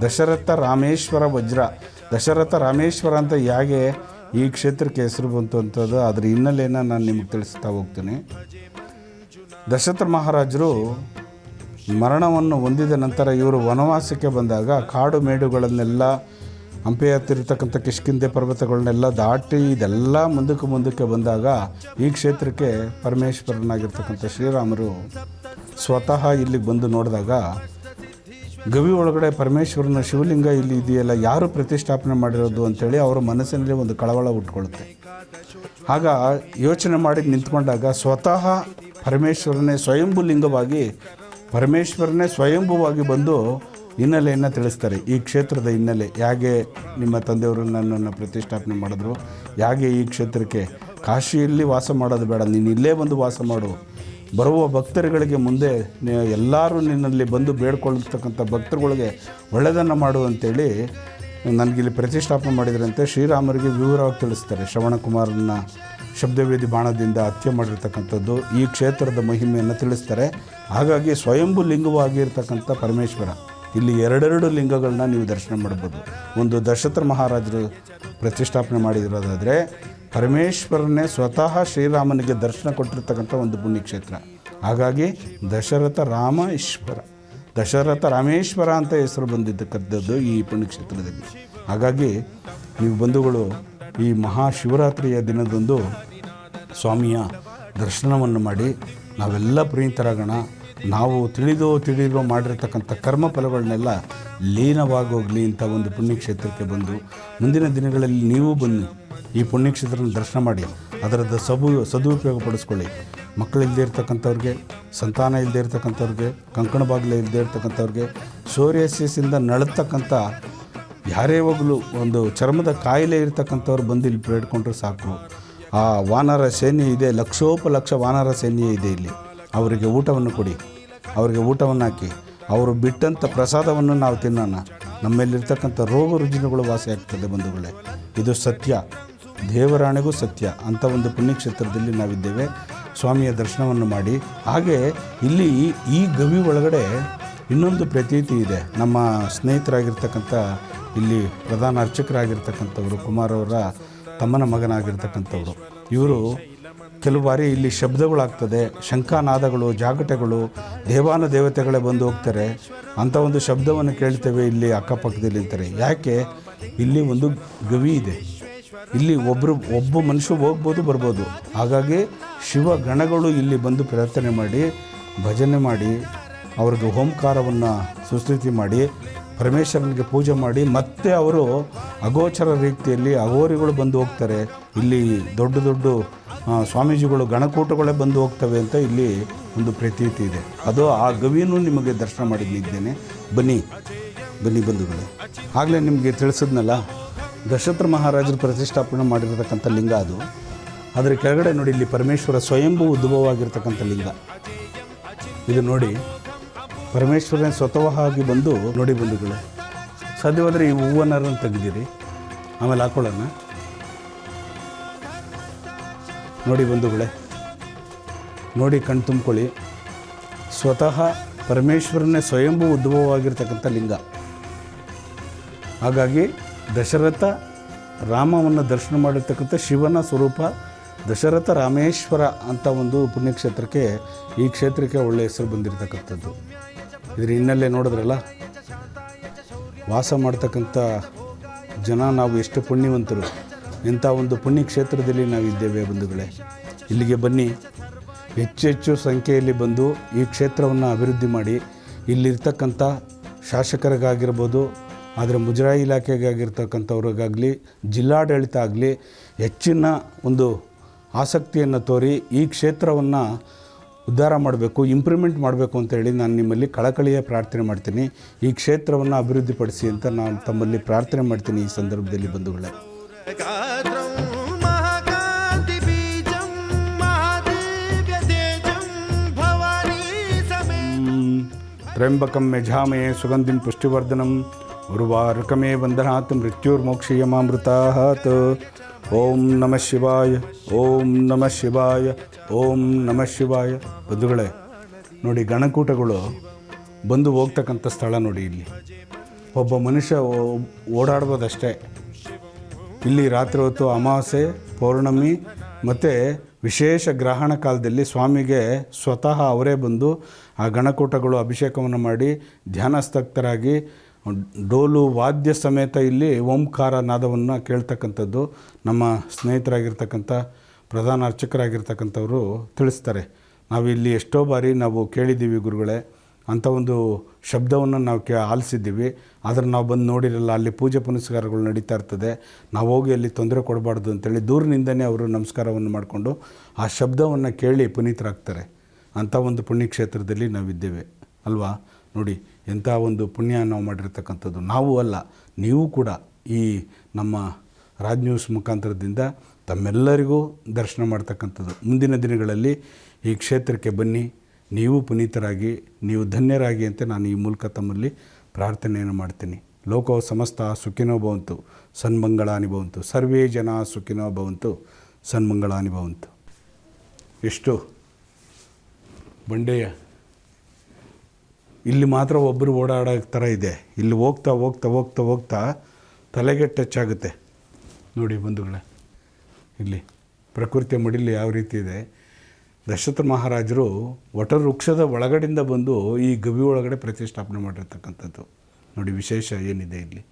ದಶರಥ ರಾಮೇಶ್ವರ ವಜ್ರ, ದಶರಥ ರಾಮೇಶ್ವರ ಅಂತ ಹೇಗೆ ಈ ಕ್ಷೇತ್ರಕ್ಕೆ ಹೆಸರು ಬಂತು ಅಂತದ್ದು ಅದರ ಹಿನ್ನೆಲೆಯನ್ನು ನಾನು ನಿಮಗೆ ತಿಳಿಸ್ತಾ ಹೋಗ್ತೀನಿ. ದಶರಥ ಮಹಾರಾಜರು ಮರಣವನ್ನು ಹೊಂದಿದ ನಂತರ ಇವರು ವನವಾಸಕ್ಕೆ ಬಂದಾಗ ಕಾಡು ಮೇಡುಗಳನ್ನೆಲ್ಲ ಹಂಪೆ ಹತ್ತಿರತಕ್ಕಂಥ ಕಿಷ್ಕಿಂಧೆ ಪರ್ವತಗಳನ್ನೆಲ್ಲ ದಾಟಿ ಇದೆಲ್ಲ ಮುಂದಕ್ಕೆ ಬಂದಾಗ ಈ ಕ್ಷೇತ್ರಕ್ಕೆ ಪರಮೇಶ್ವರನಾಗಿರ್ತಕ್ಕಂಥ ಶ್ರೀರಾಮರು ಸ್ವತಃ ಇಲ್ಲಿಗೆ ಬಂದು ನೋಡಿದಾಗ ಗವಿ ಒಳಗಡೆ ಪರಮೇಶ್ವರನ ಶಿವಲಿಂಗ ಇಲ್ಲಿ ಇದೆಯಲ್ಲ, ಯಾರು ಪ್ರತಿಷ್ಠಾಪನೆ ಮಾಡಿರೋದು ಅಂಥೇಳಿ ಅವರ ಮನಸ್ಸಿನಲ್ಲಿ ಒಂದು ಕಳವಳ ಹುಟ್ಕೊಳ್ಳುತ್ತೆ. ಆಗ ಯೋಚನೆ ಮಾಡಿ ನಿಂತ್ಕೊಂಡಾಗ ಸ್ವತಃ ಪರಮೇಶ್ವರನೇ ಸ್ವಯಂಭುವಾಗಿ ಬಂದು ಹಿನ್ನೆಲೆಯನ್ನು ತಿಳಿಸ್ತಾರೆ. ಈ ಕ್ಷೇತ್ರದ ಹಿನ್ನೆಲೆ, ಹೇಗೆ ನಿಮ್ಮ ತಂದೆಯವರು ನನ್ನನ್ನು ಪ್ರತಿಷ್ಠಾಪನೆ ಮಾಡಿದ್ರು, ಹೇಗೆ ಈ ಕ್ಷೇತ್ರಕ್ಕೆ ಕಾಶಿಯಲ್ಲಿ ವಾಸ ಮಾಡೋದು ಬೇಡ, ನೀನು ಇಲ್ಲೇ ಬಂದು ವಾಸ ಮಾಡು, ಬರುವ ಭಕ್ತರುಗಳಿಗೆ ಮುಂದೆ ಎಲ್ಲರೂ ನಿನ್ನಲ್ಲಿ ಬಂದು ಬೇಡ್ಕೊಳ್ತಕ್ಕಂಥ ಭಕ್ತರುಗಳಿಗೆ ಒಳ್ಳೆಯದನ್ನು ಮಾಡು ಅಂತೇಳಿ ನನಗಿಲ್ಲಿ ಪ್ರತಿಷ್ಠಾಪನೆ ಮಾಡಿದ್ರಂತೆ ಶ್ರೀರಾಮರಿಗೆ ವಿವರವಾಗಿ ತಿಳಿಸ್ತಾರೆ. ಶ್ರವಣಕುಮಾರನ ಶಬ್ದವೇದಿ ಬಾಣದಿಂದ ಹತ್ಯೆ ಮಾಡಿರ್ತಕ್ಕಂಥದ್ದು ಈ ಕ್ಷೇತ್ರದ ಮಹಿಮೆಯನ್ನು ತಿಳಿಸ್ತಾರೆ. ಹಾಗಾಗಿ ಸ್ವಯಂಭೂ ಲಿಂಗವಾಗಿರ್ತಕ್ಕಂಥ ಪರಮೇಶ್ವರ ಇಲ್ಲಿ ಎರಡೆರಡು ಲಿಂಗಗಳನ್ನ ನೀವು ದರ್ಶನ ಮಾಡ್ಬೋದು. ಒಂದು ದಶರಥ ಮಹಾರಾಜರು ಪ್ರತಿಷ್ಠಾಪನೆ ಮಾಡಿರೋದಾದರೆ ಪರಮೇಶ್ವರನೇ ಸ್ವತಃ ಶ್ರೀರಾಮನಿಗೆ ದರ್ಶನ ಕೊಟ್ಟಿರ್ತಕ್ಕಂಥ ಒಂದು ಪುಣ್ಯಕ್ಷೇತ್ರ. ಹಾಗಾಗಿ ದಶರಥ ರಾಮೇಶ್ವರ ಅಂತ ಹೆಸರು ಬಂದಿದ್ದಕ್ಕಂಥದ್ದು ಈ ಪುಣ್ಯಕ್ಷೇತ್ರದಲ್ಲಿ. ಹಾಗಾಗಿ ನೀವು ಬಂಧುಗಳು ಈ ಮಹಾಶಿವರಾತ್ರಿಯ ದಿನದಂದು ಸ್ವಾಮಿಯ ದರ್ಶನವನ್ನು ಮಾಡಿ ನಾವೆಲ್ಲ ಪ್ರೀತರಾಗೋಣ. ನಾವು ತಿಳಿದಿರೋ ಮಾಡಿರ್ತಕ್ಕಂಥ ಕರ್ಮ ಫಲಗಳನ್ನೆಲ್ಲ ಲೀನವಾಗೋಗಲಿ ಇಂಥ ಒಂದು ಪುಣ್ಯಕ್ಷೇತ್ರಕ್ಕೆ ಬಂದು ಮುಂದಿನ ದಿನಗಳಲ್ಲಿ ನೀವು ಬನ್ನಿ ಈ ಪುಣ್ಯಕ್ಷೇತ್ರನ ದರ್ಶನ ಮಾಡಿ ಅದರದ್ದು ಸದುಪಯೋಗ ಪಡಿಸ್ಕೊಳ್ಳಿ. ಮಕ್ಕಳಿಲ್ಲದೆ ಇರ್ತಕ್ಕಂಥವ್ರಿಗೆ, ಸಂತಾನ ಇಲ್ಲದೆ ಇರ್ತಕ್ಕಂಥವ್ರಿಗೆ, ಕಂಕಣ ಬಾಗಿಲು ಇಲ್ಲದೆ ಇರ್ತಕ್ಕಂಥವ್ರಿಗೆ, ಸೋರಿಯಾಸಿಸಿಂದ ನಳತಕ್ಕಂಥ ಯಾರೇ ಹೋಗಲು ಒಂದು ಚರ್ಮದ ಕಾಯಿಲೆ ಇರ್ತಕ್ಕಂಥವ್ರು ಬಂದು ಇಲ್ಲಿ ಬೇಡ್ಕೊಂಡ್ರೆ ಸಾಕು. ಆ ವಾನರ ಸೈನ್ಯ ಇದೆ, ಲಕ್ಷೋಪಲಕ್ಷ ವಾನರ ಸೈನ್ಯ ಇದೆ ಇಲ್ಲಿ. ಅವರಿಗೆ ಊಟವನ್ನು ಕೊಡಿ, ಅವರಿಗೆ ಊಟವನ್ನು ಹಾಕಿ, ಅವರು ಬಿಟ್ಟಂಥ ಪ್ರಸಾದವನ್ನು ನಾವು ತಿನ್ನೋಣ. ನಮ್ಮಲ್ಲಿರ್ತಕ್ಕಂಥ ರೋಗ ರುಜಿನಗಳು ವಾಸಿ ಆಗ್ತದೆ ಬಂಧುಗಳೇ. ಇದು ಸತ್ಯ, ದೇವರಾಣೆಗೂ ಸತ್ಯ. ಅಂಥ ಒಂದು ಪುಣ್ಯಕ್ಷೇತ್ರದಲ್ಲಿ ನಾವಿದ್ದೇವೆ. ಸ್ವಾಮಿಯ ದರ್ಶನವನ್ನು ಮಾಡಿ. ಹಾಗೆ ಇಲ್ಲಿ ಈ ಗವಿ ಒಳಗಡೆ ಇನ್ನೊಂದು ಪ್ರತೀತಿ ಇದೆ. ನಮ್ಮ ಸ್ನೇಹಿತರಾಗಿರ್ತಕ್ಕಂಥ ಇಲ್ಲಿ ಪ್ರಧಾನ ಅರ್ಚಕರಾಗಿರ್ತಕ್ಕಂಥವ್ರು, ಕುಮಾರವರ ತಮ್ಮನ ಮಗನಾಗಿರ್ತಕ್ಕಂಥವ್ರು, ಇವರು ಕೆಲವು ಬಾರಿ ಇಲ್ಲಿ ಶಬ್ದಗಳಾಗ್ತದೆ, ಶಂಖನಾದಗಳು, ಜಾಗಟೆಗಳು, ದೇವಾನ ದೇವತೆಗಳೇ ಬಂದು ಹೋಗ್ತಾರೆ. ಅಂಥ ಒಂದು ಶಬ್ದವನ್ನು ಕೇಳ್ತೇವೆ ಇಲ್ಲಿ ಅಕ್ಕಪಕ್ಕದಲ್ಲಿ ಅಂತಾರೆ. ಯಾಕೆ? ಇಲ್ಲಿ ಒಂದು ಗವಿ ಇದೆ, ಇಲ್ಲಿ ಒಬ್ಬ ಮನುಷ್ಯ ಹೋಗ್ಬೋದು ಬರ್ಬೋದು. ಹಾಗಾಗಿ ಶಿವಗಣಗಳು ಇಲ್ಲಿ ಬಂದು ಪ್ರಾರ್ಥನೆ ಮಾಡಿ, ಭಜನೆ ಮಾಡಿ, ಅವ್ರಿಗೆ ಓಂಕಾರವನ್ನು ಸುಸ್ಥಿತಿ ಮಾಡಿ, ಪರಮೇಶ್ವರನಿಗೆ ಪೂಜೆ ಮಾಡಿ, ಮತ್ತೆ ಅವರು ಅಗೋಚರ ರೀತಿಯಲ್ಲಿ ಅಘೋರಿಗಳು ಬಂದು ಹೋಗ್ತಾರೆ. ಇಲ್ಲಿ ದೊಡ್ಡ ದೊಡ್ಡ ಸ್ವಾಮೀಜಿಗಳು, ಗಣಕೂಟಗಳೇ ಬಂದು ಹೋಗ್ತವೆ ಅಂತ ಇಲ್ಲಿ ಒಂದು ಪ್ರತೀತಿ ಇದೆ. ಅದು ಆ ಗವಿಯನ್ನು ನಿಮಗೆ ದರ್ಶನ ಮಾಡಿದ್ದೇನೆ. ಬನ್ನಿ ಬಂಧುಗಳೇ. ಆಗಲೇ ನಿಮಗೆ ತಿಳಿಸಿದ್ನಲ್ಲ, ದಶರಥ ಮಹಾರಾಜರು ಪ್ರತಿಷ್ಠಾಪನೆ ಮಾಡಿರತಕ್ಕಂಥ ಲಿಂಗ ಅದು. ಅದರ ಕೆಳಗಡೆ ನೋಡಿ, ಇಲ್ಲಿ ಪರಮೇಶ್ವರ ಸ್ವಯಂಭೂ ಉದ್ಭವವಾಗಿರ್ತಕ್ಕಂಥ ಲಿಂಗ ಇದು. ನೋಡಿ, ಪರಮೇಶ್ವರನೇ ಸ್ವತಃವಾಗಿ ಬಂದು ನೋಡಿ ಬಂಧುಗಳೇ. ಸಾಧ್ಯವಾದರೆ ಈ ಹೂವನ್ನರನ್ನು ತೆಗೆದಿರಿ, ಆಮೇಲೆ ಹಾಕೊಳ್ಳೋಣ. ನೋಡಿ ಬಂಧುಗಳೇ, ನೋಡಿ ಕಣ್ ತುಂಬ್ಕೊಳ್ಳಿ. ಸ್ವತಃ ಪರಮೇಶ್ವರನೇ ಸ್ವಯಂಭೂ ಉದ್ಭವವಾಗಿರ್ತಕ್ಕಂಥ ಲಿಂಗ. ಹಾಗಾಗಿ ದಶರಥ ರಾಮವನ್ನು ದರ್ಶನ ಮಾಡಿರ್ತಕ್ಕಂಥ ಶಿವನ ಸ್ವರೂಪ ದಶರಥ ರಾಮೇಶ್ವರ ಅಂತ ಒಂದು ಪುಣ್ಯಕ್ಷೇತ್ರಕ್ಕೆ, ಈ ಕ್ಷೇತ್ರಕ್ಕೆ ಒಳ್ಳೆಯ ಹೆಸರು ಬಂದಿರತಕ್ಕಂಥದ್ದು. ಇದ್ರ ಹಿನ್ನೆಲೆ ನೋಡಿದ್ರಲ್ಲ, ವಾಸ ಮಾಡ್ತಕ್ಕಂಥ ಜನ ನಾವು ಎಷ್ಟು ಪುಣ್ಯವಂತರು. ಇಂಥ ಒಂದು ಪುಣ್ಯಕ್ಷೇತ್ರದಲ್ಲಿ ನಾವಿದ್ದೇವೆ ಬಂಧುಗಳೇ. ಇಲ್ಲಿಗೆ ಬನ್ನಿ, ಹೆಚ್ಚೆಚ್ಚು ಸಂಖ್ಯೆಯಲ್ಲಿ ಬಂದು ಈ ಕ್ಷೇತ್ರವನ್ನು ಅಭಿವೃದ್ಧಿ ಮಾಡಿ, ಇಲ್ಲಿರ್ತಕ್ಕಂಥ ಶಾಸಕರಿಗಾಗಿರ್ಬೋದು, ಆದರೆ ಮುಜರಾಯಿ ಇಲಾಖೆಗಾಗಿರ್ತಕ್ಕಂಥವ್ರಿಗಾಗಲಿ, ಜಿಲ್ಲಾಡಳಿತ ಆಗಲಿ ಹೆಚ್ಚಿನ ಒಂದು ಆಸಕ್ತಿಯನ್ನು ತೋರಿ ಈ ಕ್ಷೇತ್ರವನ್ನು ಉದ್ಧಾರ ಮಾಡಬೇಕು, ಇಂಪ್ರೂವ್ಮೆಂಟ್ ಮಾಡಬೇಕು ಅಂತೇಳಿ ನಾನು ನಿಮ್ಮಲ್ಲಿ ಕಳಕಳಿಯ ಪ್ರಾರ್ಥನೆ ಮಾಡ್ತೀನಿ. ಈ ಕ್ಷೇತ್ರವನ್ನು ಅಭಿವೃದ್ಧಿಪಡಿಸಿ ಅಂತ ನಾನು ತಮ್ಮಲ್ಲಿ ಪ್ರಾರ್ಥನೆ ಮಾಡ್ತೀನಿ ಈ ಸಂದರ್ಭದಲ್ಲಿ ಬಂಧುಗಳೇ. ತ್ರ್ಯಂಬಕಂ ಯಜಾಮಹೇ ಸುಗಂಧಿಂ ಪುಷ್ಟಿವರ್ಧನಂ ಉರ್ವಾರುಕಮೇ ವಂದನಾತ್ ಮೃತ್ಯುರ್ಮೋಕ್ಷಯಮಾಮೃತಾತ್. ಓಂ ನಮಃ ಶಿವಾಯ, ಓಂ ನಮಃ ಶಿವಾಯ, ಓಂ ನಮಃ ಶಿವಾಯ. ಬಂಧುಗಳೇ ನೋಡಿ, ಗಣಕೂಟಗಳು ಬಂದು ಹೋಗ್ತಕ್ಕಂಥ ಸ್ಥಳ ನೋಡಿ. ಇಲ್ಲಿ ಒಬ್ಬ ಮನುಷ್ಯ ಓಡಾಡ್ಬೋದಷ್ಟೇ. ಇಲ್ಲಿ ರಾತ್ರಿ ಹೊತ್ತು ಅಮಾವಾಸ್ಯೆ, ಪೌರ್ಣಮಿ ಮತ್ತು ವಿಶೇಷ ಗ್ರಹಣ ಕಾಲದಲ್ಲಿ ಸ್ವಾಮಿಗೆ ಸ್ವತಃ ಅವರೇ ಬಂದು ಆ ಗಣಕೂಟಗಳು ಅಭಿಷೇಕವನ್ನು ಮಾಡಿ ಧ್ಯಾನಸ್ತಕ್ತರಾಗಿ ಡೋಲು ವಾದ್ಯ ಸಮೇತ ಇಲ್ಲಿ ಓಂಕಾರ ನಾದವನ್ನು ಕೇಳ್ತಕ್ಕಂಥದ್ದು ನಮ್ಮ ಸ್ನೇಹಿತರಾಗಿರ್ತಕ್ಕಂಥ ಪ್ರಧಾನ ಅರ್ಚಕರಾಗಿರ್ತಕ್ಕಂಥವರು ತಿಳಿಸ್ತಾರೆ. ನಾವಿಲ್ಲಿ ಎಷ್ಟೋ ಬಾರಿ ನಾವು ಕೇಳಿದ್ದೀವಿ ಗುರುಗಳೇ, ಅಂಥ ಒಂದು ಶಬ್ದವನ್ನು ನಾವು ಆಲಿಸಿದ್ದೀವಿ. ಆದರೆ ನಾವು ಬಂದು ನೋಡಿರಲ್ಲ. ಅಲ್ಲಿ ಪೂಜೆ ಪುನಸ್ಕಾರಗಳು ನಡೀತಾ ಇರ್ತದೆ. ನಾವು ಹೋಗಿ ಅಲ್ಲಿ ತೊಂದರೆ ಕೊಡಬಾರ್ದು ಅಂತೇಳಿ ದೂರಿನಿಂದನೇ ಅವರು ನಮಸ್ಕಾರವನ್ನು ಮಾಡಿಕೊಂಡು ಆ ಶಬ್ದವನ್ನು ಕೇಳಿ ಪುನೀತರಾಗ್ತಾರೆ. ಅಂಥ ಒಂದು ಪುಣ್ಯಕ್ಷೇತ್ರದಲ್ಲಿ ನಾವಿದ್ದೇವೆ ಅಲ್ವಾ. ನೋಡಿ, ಎಂಥ ಒಂದು ಪುಣ್ಯ ನಾವು ಮಾಡಿರ್ತಕ್ಕಂಥದ್ದು. ನಾವು ಅಲ್ಲ, ನೀವು ಕೂಡ ಈ ನಮ್ಮ ರಾಜ್ ನ್ಯೂಸ್ ಮುಖಾಂತರದಿಂದ ತಮ್ಮೆಲ್ಲರಿಗೂ ದರ್ಶನ ಮಾಡ್ತಕ್ಕಂಥದ್ದು. ಮುಂದಿನ ದಿನಗಳಲ್ಲಿ ಈ ಕ್ಷೇತ್ರಕ್ಕೆ ಬನ್ನಿ, ನೀವು ಪುನೀತರಾಗಿ, ನೀವು ಧನ್ಯರಾಗಿ ಅಂತ ನಾನು ಈ ಮೂಲಕ ತಮ್ಮಲ್ಲಿ ಪ್ರಾರ್ಥನೆಯನ್ನು ಮಾಡ್ತೀನಿ. ಲೋಕೋ ಸಮಸ್ತ ಸುಖಿನೋ ಭವಂತು, ಸನ್ಮಂಗಳಾನಿ ಭವಂತು, ಸರ್ವೇ ಜನ ಸುಖಿನೋ ಭವಂತು, ಸನ್ಮಂಗಳಾನಿ ಭವಂತು. ಎಷ್ಟು ಬಂಡೆಯ ಇಲ್ಲಿ ಮಾತ್ರ ಒಬ್ಬರು ಓಡಾಡೋ ಥರ ಇದೆ. ಇಲ್ಲಿ ಹೋಗ್ತಾ ಹೋಗ್ತಾ ಹೋಗ್ತಾ ಹೋಗ್ತಾ ತಲೆಗೆ ಟಚ್ ಆಗುತ್ತೆ ನೋಡಿ ಬಂಧುಗಳೇ. ಇಲ್ಲಿ ಪ್ರಕೃತಿಯ ಮಡಿಲಿ ಯಾವ ರೀತಿ ಇದೆ. ದಶರಥ ಮಹಾರಾಜರು ವಟವೃಕ್ಷದ ಒಳಗಡೆಯಿಂದ ಬಂದು ಈ ಗವಿ ಒಳಗಡೆ ಪ್ರತಿಷ್ಠಾಪನೆ ಮಾಡಿರ್ತಕ್ಕಂಥದ್ದು ನೋಡಿ. ವಿಶೇಷ ಏನಿದೆ ಇಲ್ಲಿ,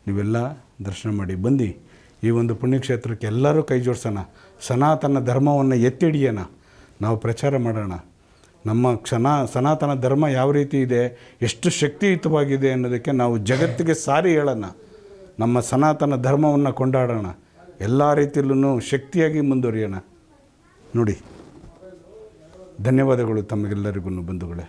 ನೀವೆಲ್ಲ ದರ್ಶನ ಮಾಡಿ ಬಂದು ಈ ಒಂದು ಪುಣ್ಯಕ್ಷೇತ್ರಕ್ಕೆ ಎಲ್ಲರೂ ಕೈ ಜೋಡಿಸೋಣ. ಸನಾತನ ಧರ್ಮವನ್ನು ಎತ್ತಿ ಹಿಡಿಯೋಣ, ನಾವು ಪ್ರಚಾರ ಮಾಡೋಣ. ನಮ್ಮ ಸನಾತನ ಧರ್ಮ ಯಾವ ರೀತಿ ಇದೆ, ಎಷ್ಟು ಶಕ್ತಿಯುತವಾಗಿದೆ ಅನ್ನೋದಕ್ಕೆ ನಾವು ಜಗತ್ತಿಗೆ ಸಾರಿ ಹೇಳೋಣ. ನಮ್ಮ ಸನಾತನ ಧರ್ಮವನ್ನು ಕೊಂಡಾಡೋಣ, ಎಲ್ಲ ರೀತಿಯಲ್ಲೂ ಶಕ್ತಿಯಾಗಿ ಮುಂದುವರಿಯೋಣ. ನೋಡಿ, ಧನ್ಯವಾದಗಳು ತಮಗೆಲ್ಲರಿಗೂ ಬಂಧುಗಳೇ.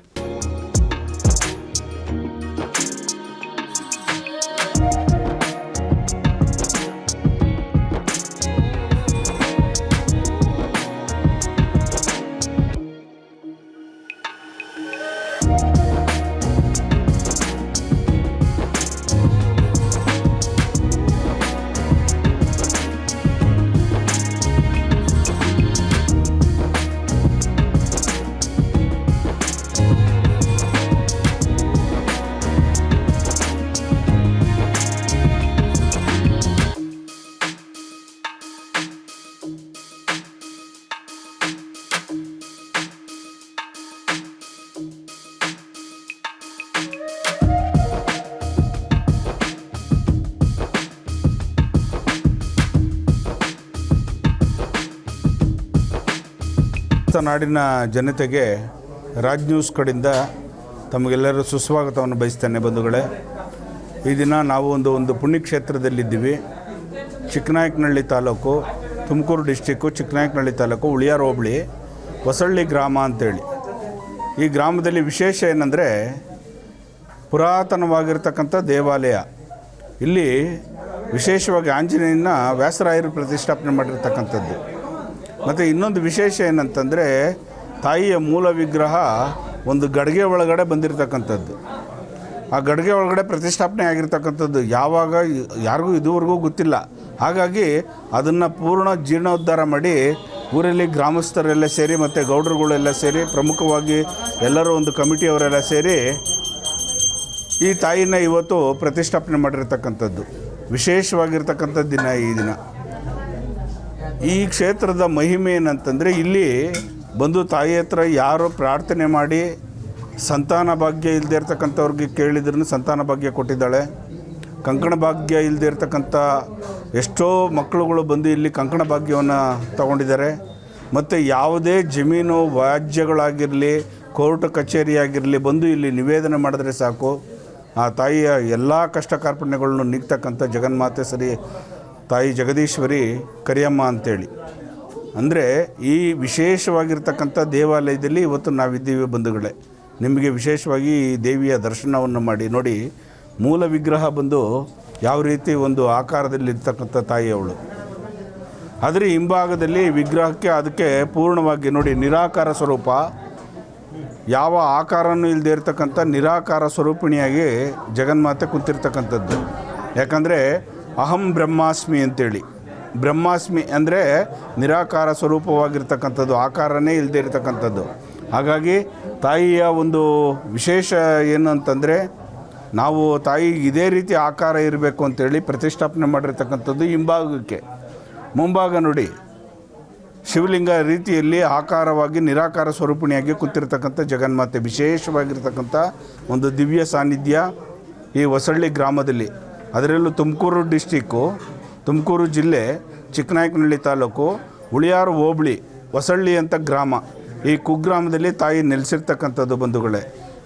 ನಾಡಿನ ಜನತೆಗೆ ರಾಜ್ ನ್ಯೂಸ್ ಕಡೆಯಿಂದ ತಮಗೆಲ್ಲರೂ ಸುಸ್ವಾಗತವನ್ನು ಬಯಸ್ತೇನೆ ಬಂಧುಗಳೇ. ಈ ದಿನ ನಾವು ಒಂದು ಪುಣ್ಯಕ್ಷೇತ್ರದಲ್ಲಿದ್ದೀವಿ. ಚಿಕ್ಕನಾಯಕನಹಳ್ಳಿ ತಾಲೂಕು, ತುಮಕೂರು ಡಿಸ್ಟಿಕ್ಕು, ಚಿಕ್ಕನಾಯಕನಹಳ್ಳಿ ತಾಲೂಕು, ಉಳಿಯಾರು ಹೋಬಳಿ, ಹೊಸಳ್ಳಿ ಗ್ರಾಮ ಅಂತೇಳಿ. ಈ ಗ್ರಾಮದಲ್ಲಿ ವಿಶೇಷ ಏನಂದರೆ ಪುರಾತನವಾಗಿರ್ತಕ್ಕಂಥ ದೇವಾಲಯ. ಇಲ್ಲಿ ವಿಶೇಷವಾಗಿ ಆಂಜನೇಯನ ವ್ಯಾಸರಾಯರು ಪ್ರತಿಷ್ಠಾಪನೆ ಮಾಡಿರ್ತಕ್ಕಂಥದ್ದು. ಮತ್ತು ಇನ್ನೊಂದು ವಿಶೇಷ ಏನಂತಂದರೆ ತಾಯಿಯ ಮೂಲ ವಿಗ್ರಹ ಒಂದು ಗಡಿಗೆ ಒಳಗಡೆ ಬಂದಿರತಕ್ಕಂಥದ್ದು. ಆ ಗಡಿಗೆ ಒಳಗಡೆ ಪ್ರತಿಷ್ಠಾಪನೆ ಆಗಿರ್ತಕ್ಕಂಥದ್ದು ಯಾವಾಗ ಯಾರಿಗೂ ಇದುವರೆಗೂ ಗೊತ್ತಿಲ್ಲ. ಹಾಗಾಗಿ ಅದನ್ನು ಪೂರ್ಣ ಜೀರ್ಣೋದ್ಧಾರ ಮಾಡಿ ಊರಲ್ಲಿ ಗ್ರಾಮಸ್ಥರೆಲ್ಲ ಸೇರಿ ಮತ್ತು ಗೌಡರುಗಳೆಲ್ಲ ಸೇರಿ, ಪ್ರಮುಖವಾಗಿ ಎಲ್ಲರೂ ಒಂದು ಕಮಿಟಿಯವರೆಲ್ಲ ಸೇರಿ ಈ ತಾಯಿನ ಇವತ್ತು ಪ್ರತಿಷ್ಠಾಪನೆ ಮಾಡಿರ್ತಕ್ಕಂಥದ್ದು. ವಿಶೇಷವಾಗಿರ್ತಕ್ಕಂಥ ದಿನ ಈ ದಿನ. ಈ ಕ್ಷೇತ್ರದ ಮಹಿಮೆ ಏನಂತಂದರೆ ಇಲ್ಲಿ ಬಂದು ತಾಯಿ ಹತ್ರ ಯಾರು ಪ್ರಾರ್ಥನೆ ಮಾಡಿ ಸಂತಾನ ಭಾಗ್ಯ ಇಲ್ಲದೆ ಇರ್ತಕ್ಕಂಥವ್ರಿಗೆ ಕೇಳಿದ್ರೂ ಸಂತಾನ ಭಾಗ್ಯ ಕೊಟ್ಟಿದ್ದಾಳೆ. ಕಂಕಣ ಭಾಗ್ಯ ಇಲ್ಲದೆ ಇರ್ತಕ್ಕಂಥ ಎಷ್ಟೋ ಮಕ್ಕಳುಗಳು ಬಂದು ಇಲ್ಲಿ ಕಂಕಣ ಭಾಗ್ಯವನ್ನು ತಗೊಂಡಿದ್ದಾರೆ. ಮತ್ತು ಯಾವುದೇ ಜಮೀನು ವ್ಯಾಜ್ಯಗಳಾಗಿರಲಿ, ಕೋರ್ಟ್ ಕಚೇರಿ ಆಗಿರಲಿ ಬಂದು ಇಲ್ಲಿ ನಿವೇದನೆ ಮಾಡಿದ್ರೆ ಸಾಕು, ಆ ತಾಯಿಯ ಎಲ್ಲ ಕಷ್ಟ ಕಾರ್ಪಣ್ಯಗಳನ್ನು ನೀಗ್ತಕ್ಕಂಥ ಜಗನ್ಮಾತೆ ಸರಿ ತಾಯಿ ಜಗದೀಶ್ವರಿ ಕರಿಯಮ್ಮ ಅಂತೇಳಿ. ಅಂದರೆ ಈ ವಿಶೇಷವಾಗಿರ್ತಕ್ಕಂಥ ದೇವಾಲಯದಲ್ಲಿ ಇವತ್ತು ನಾವಿದ್ದೀವಿ ಬಂಧುಗಳೇ. ನಿಮಗೆ ವಿಶೇಷವಾಗಿ ಈ ದೇವಿಯ ದರ್ಶನವನ್ನು ಮಾಡಿ ನೋಡಿ. ಮೂಲ ವಿಗ್ರಹ ಬಂದು ಯಾವ ರೀತಿ ಒಂದು ಆಕಾರದಲ್ಲಿರ್ತಕ್ಕಂಥ ತಾಯಿ ಅವಳು. ಆದರೆ ಹಿಂಭಾಗದಲ್ಲಿ ವಿಗ್ರಹಕ್ಕೆ ಅದಕ್ಕೆ ಪೂರ್ಣವಾಗಿ ನೋಡಿ ನಿರಾಕಾರ ಸ್ವರೂಪ, ಯಾವ ಆಕಾರನೂ ಇಲ್ಲದೆ ಇರತಕ್ಕಂಥ ನಿರಾಕಾರ ಸ್ವರೂಪಿಣಿಯಾಗಿ ಜಗನ್ಮಾತೆ ಕುಂತಿರ್ತಕ್ಕಂಥದ್ದು. ಯಾಕಂದರೆ ಅಹಂ ಬ್ರಹ್ಮಾಸ್ಮಿ ಅಂತೇಳಿ, ಬ್ರಹ್ಮಾಸ್ಮಿ ಅಂದರೆ ನಿರಾಕಾರ ಸ್ವರೂಪವಾಗಿರ್ತಕ್ಕಂಥದ್ದು, ಆಕಾರನೇ ಇಲ್ಲದೆ ಇರತಕ್ಕಂಥದ್ದು. ಹಾಗಾಗಿ ತಾಯಿಯ ಒಂದು ವಿಶೇಷ ಏನು ಅಂತಂದರೆ, ನಾವು ತಾಯಿಗೆ ಇದೇ ರೀತಿ ಆಕಾರ ಇರಬೇಕು ಅಂತೇಳಿ ಪ್ರತಿಷ್ಠಾಪನೆ ಮಾಡಿರ್ತಕ್ಕಂಥದ್ದು ಹಿಂಭಾಗಕ್ಕೆ. ಮುಂಭಾಗ ನೋಡಿ ಶಿವಲಿಂಗ ರೀತಿಯಲ್ಲಿ ಆಕಾರವಾಗಿ ನಿರಾಕಾರ ಸ್ವರೂಪಿಣಿಯಾಗಿ ಕೂತಿರ್ತಕ್ಕಂಥ ಜಗನ್ಮಾತೆ, ವಿಶೇಷವಾಗಿರ್ತಕ್ಕಂಥ ಒಂದು ದಿವ್ಯ ಸಾನ್ನಿಧ್ಯ ಈ ಹೊಸಳ್ಳಿ ಗ್ರಾಮದಲ್ಲಿ. ಅದರಲ್ಲೂ ತುಮಕೂರು ಡಿಸ್ಟಿಕ್ಕು, ತುಮಕೂರು ಜಿಲ್ಲೆ, ಚಿಕ್ಕನಾಯಕನಹಳ್ಳಿ ತಾಲೂಕು, ಉಳಿಯಾರು ಹೋಬಳಿ, ಹೊಸಳ್ಳಿ ಅಂತ ಗ್ರಾಮ. ಈ ಕುಗ್ರಾಮದಲ್ಲಿ ತಾಯಿ ನೆಲೆಸಿರ್ತಕ್ಕಂಥದ್ದು ಬಂಧುಗಳೇ.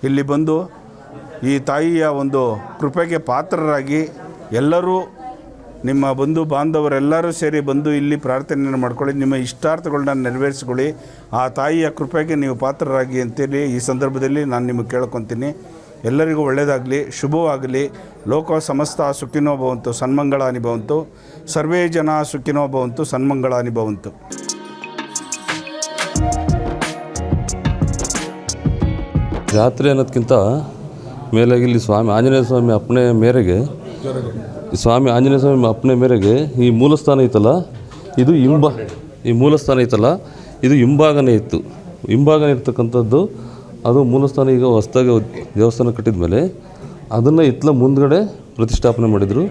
ಇಲ್ಲಿ ಬಂದು ಈ ತಾಯಿಯ ಒಂದು ಕೃಪೆಗೆ ಪಾತ್ರರಾಗಿ ಎಲ್ಲರೂ ನಿಮ್ಮ ಬಂಧು ಬಾಂಧವರೆಲ್ಲರೂ ಸೇರಿ ಬಂದು ಇಲ್ಲಿ ಪ್ರಾರ್ಥನೆಯನ್ನು ಮಾಡ್ಕೊಳ್ಳಿ, ನಿಮ್ಮ ಇಷ್ಟಾರ್ಥಗಳನ್ನ ನೆರವೇರಿಸ್ಕೊಳ್ಳಿ, ಆ ತಾಯಿಯ ಕೃಪೆಗೆ ನೀವು ಪಾತ್ರರಾಗಿ ಅಂತೇಳಿ ಈ ಸಂದರ್ಭದಲ್ಲಿ ನಾನು ನಿಮಗೆ ಕೇಳ್ಕೊತೀನಿ. ಎಲ್ಲರಿಗೂ ಒಳ್ಳೆಯದಾಗಲಿ, ಶುಭವಾಗಲಿ. ಲೋಕ ಸಮಸ್ತ ಸುಖಿನೋ ಭವಂತು, ಸನ್ಮಂಗಳಾನಿ ಭವಂತು. ಸರ್ವೇ ಜನ ಸುಖಿನೋ ಭವಂತು, ಸನ್ಮಂಗಳಾನಿ ಭವಂತು. ಜಾತ್ರೆ ಅನ್ನೋದಕ್ಕಿಂತ ಮೇಲಾಗಿ ಇಲ್ಲಿ ಸ್ವಾಮಿ ಆಂಜನೇಯ ಸ್ವಾಮಿ ಅಪ್ಪಣೆ ಮೇರೆಗೆ, ಸ್ವಾಮಿ ಆಂಜನೇಯ ಸ್ವಾಮಿ ಅಪ್ಪಣೆ ಮೇರೆಗೆ ಈ ಮೂಲಸ್ಥಾನ ಐತಲ್ಲ, ಇದು ಈ ಮೂಲಸ್ಥಾನ ಐತಲ್ಲ ಇದು ಹಿಂಭಾಗನೇ ಇತ್ತು. ಹಿಂಭಾಗನೇ ಇರ್ತಕ್ಕಂಥದ್ದು ಅದು ಮೂಲಸ್ಥಾನ. ಈಗ ಹೊಸದಾಗಿ ದೇವಸ್ಥಾನ ಕಟ್ಟಿದ ಮೇಲೆ ಅದನ್ನು ಇತ್ತಲ ಮುಂದ್ಗಡೆ ಪ್ರತಿಷ್ಠಾಪನೆ ಮಾಡಿದರು.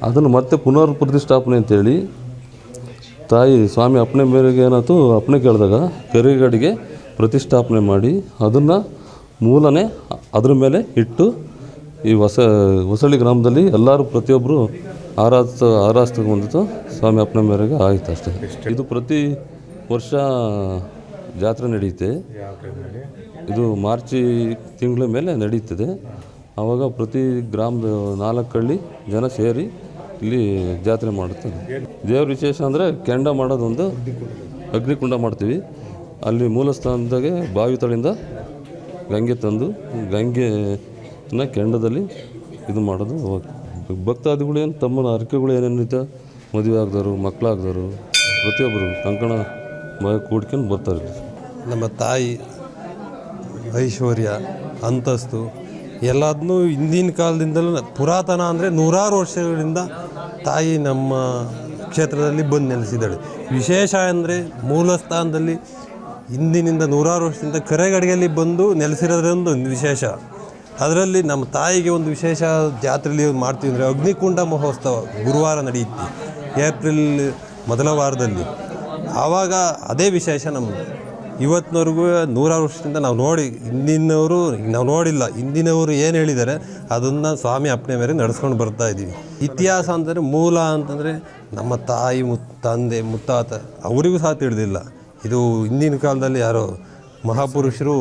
ಅದನ್ನು ಮತ್ತೆ ಪುನರ್ ಪ್ರತಿಷ್ಠಾಪನೆ ಅಂತೇಳಿ ತಾಯಿ ಸ್ವಾಮಿ ಅಪ್ಪಣೆ ಮೇರೆಗೆ ಏನಾಯ್ತು, ಅಪ್ಪಣೆ ಕೇಳಿದಾಗ ಕರಿಗಡಿಗೆ ಪ್ರತಿಷ್ಠಾಪನೆ ಮಾಡಿ ಅದನ್ನು ಮೂಲನೇ ಅದ್ರ ಮೇಲೆ ಇಟ್ಟು ಈ ಹೊಸಳ್ಳಿ ಗ್ರಾಮದಲ್ಲಿ ಎಲ್ಲರೂ ಪ್ರತಿಯೊಬ್ಬರು ಆರಾಧಿಸ್ತಾ ಬಂದಿತ್ತು. ಸ್ವಾಮಿ ಅಪ್ಪಣೆ ಮೇರೆಗೆ ಆಯಿತು ಅಷ್ಟೇ. ಇದು ಪ್ರತಿ ವರ್ಷ ಜಾತ್ರೆ ನಡೆಯುತ್ತೆ. ಇದು ಮಾರ್ಚಿ ತಿಂಗಳ ಮೇಲೆ ನಡೀತದೆ. ಆವಾಗ ಪ್ರತಿ ಗ್ರಾಮದ 4 ಹಳ್ಳಿ ಜನ ಸೇರಿ ಇಲ್ಲಿ ಜಾತ್ರೆ ಮಾಡುತ್ತಾರೆ. ದೇವ್ರ ವಿಶೇಷ ಅಂದರೆ ಕೆಂಡ ಮಾಡೋದೊಂದು, ಅಗ್ನಿಕುಂಡ ಮಾಡ್ತೀವಿ. ಅಲ್ಲಿ ಮೂಲಸ್ಥಾನದಾಗೆ ಬಾವಿ ತಳಿಂದ ಗಂಗೆ ತಂದು ಗಂಗೆನ ಕೆಂಡದಲ್ಲಿ ಇದು ಮಾಡೋದು. ಭಕ್ತಾದಿಗಳು ಏನು ತಮ್ಮ ಹರಕೆಗಳು ಏನೇನಿದೆ, ಮದುವೆ ಆಗದವರು, ಮಕ್ಕಳಾಗದವರು ಪ್ರತಿಯೊಬ್ಬರು ಕಂಕಣ ಕೂಡ್ಕೊಂಡು ಬರ್ತಾರೆ. ನಮ್ಮ ತಾಯಿ ಐಶ್ವರ್ಯ, ಅಂತಸ್ತು ಎಲ್ಲದನ್ನೂ ಹಿಂದಿನ ಕಾಲದಿಂದಲೂ ಪುರಾತನ ಅಂದರೆ 100 ವರ್ಷಗಳಿಂದ ತಾಯಿ ನಮ್ಮ ಕ್ಷೇತ್ರದಲ್ಲಿ ಬಂದು ನೆಲೆಸಿದ್ದಾಳೆ. ವಿಶೇಷ ಅಂದರೆ ಮೂಲಸ್ಥಾನದಲ್ಲಿ ಹಿಂದಿನಿಂದ 100 ವರ್ಷದಿಂದ ಕರೆಗಡಿಗೆಯಲ್ಲಿ ಬಂದು ನೆಲೆಸಿರೋದ್ರೊಂದು ವಿಶೇಷ. ಅದರಲ್ಲಿ ನಮ್ಮ ತಾಯಿಗೆ ಒಂದು ವಿಶೇಷ ಜಾತ್ರೆಯಲ್ಲಿ ಮಾಡ್ತೀವಿ ಅಂದರೆ ಅಗ್ನಿಕುಂಡ ಮಹೋತ್ಸವ ಗುರುವಾರ ನಡೆಯುತ್ತೆ, ಏಪ್ರಿಲ್ ಮೊದಲ ವಾರದಲ್ಲಿ. ಆವಾಗ ಅದೇ ವಿಶೇಷ ನಮ್ಮದು. ಇವತ್ತಿನವರೆಗೂ 100 ವರ್ಷದಿಂದ ನಾವು ನೋಡಿಲ್ಲ. ಹಿಂದಿನವರು ಏನು ಹೇಳಿದ್ದಾರೆ ಅದನ್ನು ಸ್ವಾಮಿ ಅಪ್ಪಣೆ ಮೇಲೆ ನಡೆಸ್ಕೊಂಡು ಬರ್ತಾ ಇದ್ದೀವಿ. ಇತಿಹಾಸ ಅಂತಂದರೆ ಮೂಲ ಅಂತಂದರೆ ನಮ್ಮ ತಾಯಿ ತಂದೆ ಮುತ್ತಾತ ಅವರಿಗೂ ಸಹ ತಿಳಿದಿಲ್ಲ. ಇದು ಹಿಂದಿನ ಕಾಲದಲ್ಲಿ ಯಾರೋ ಮಹಾಪುರುಷರು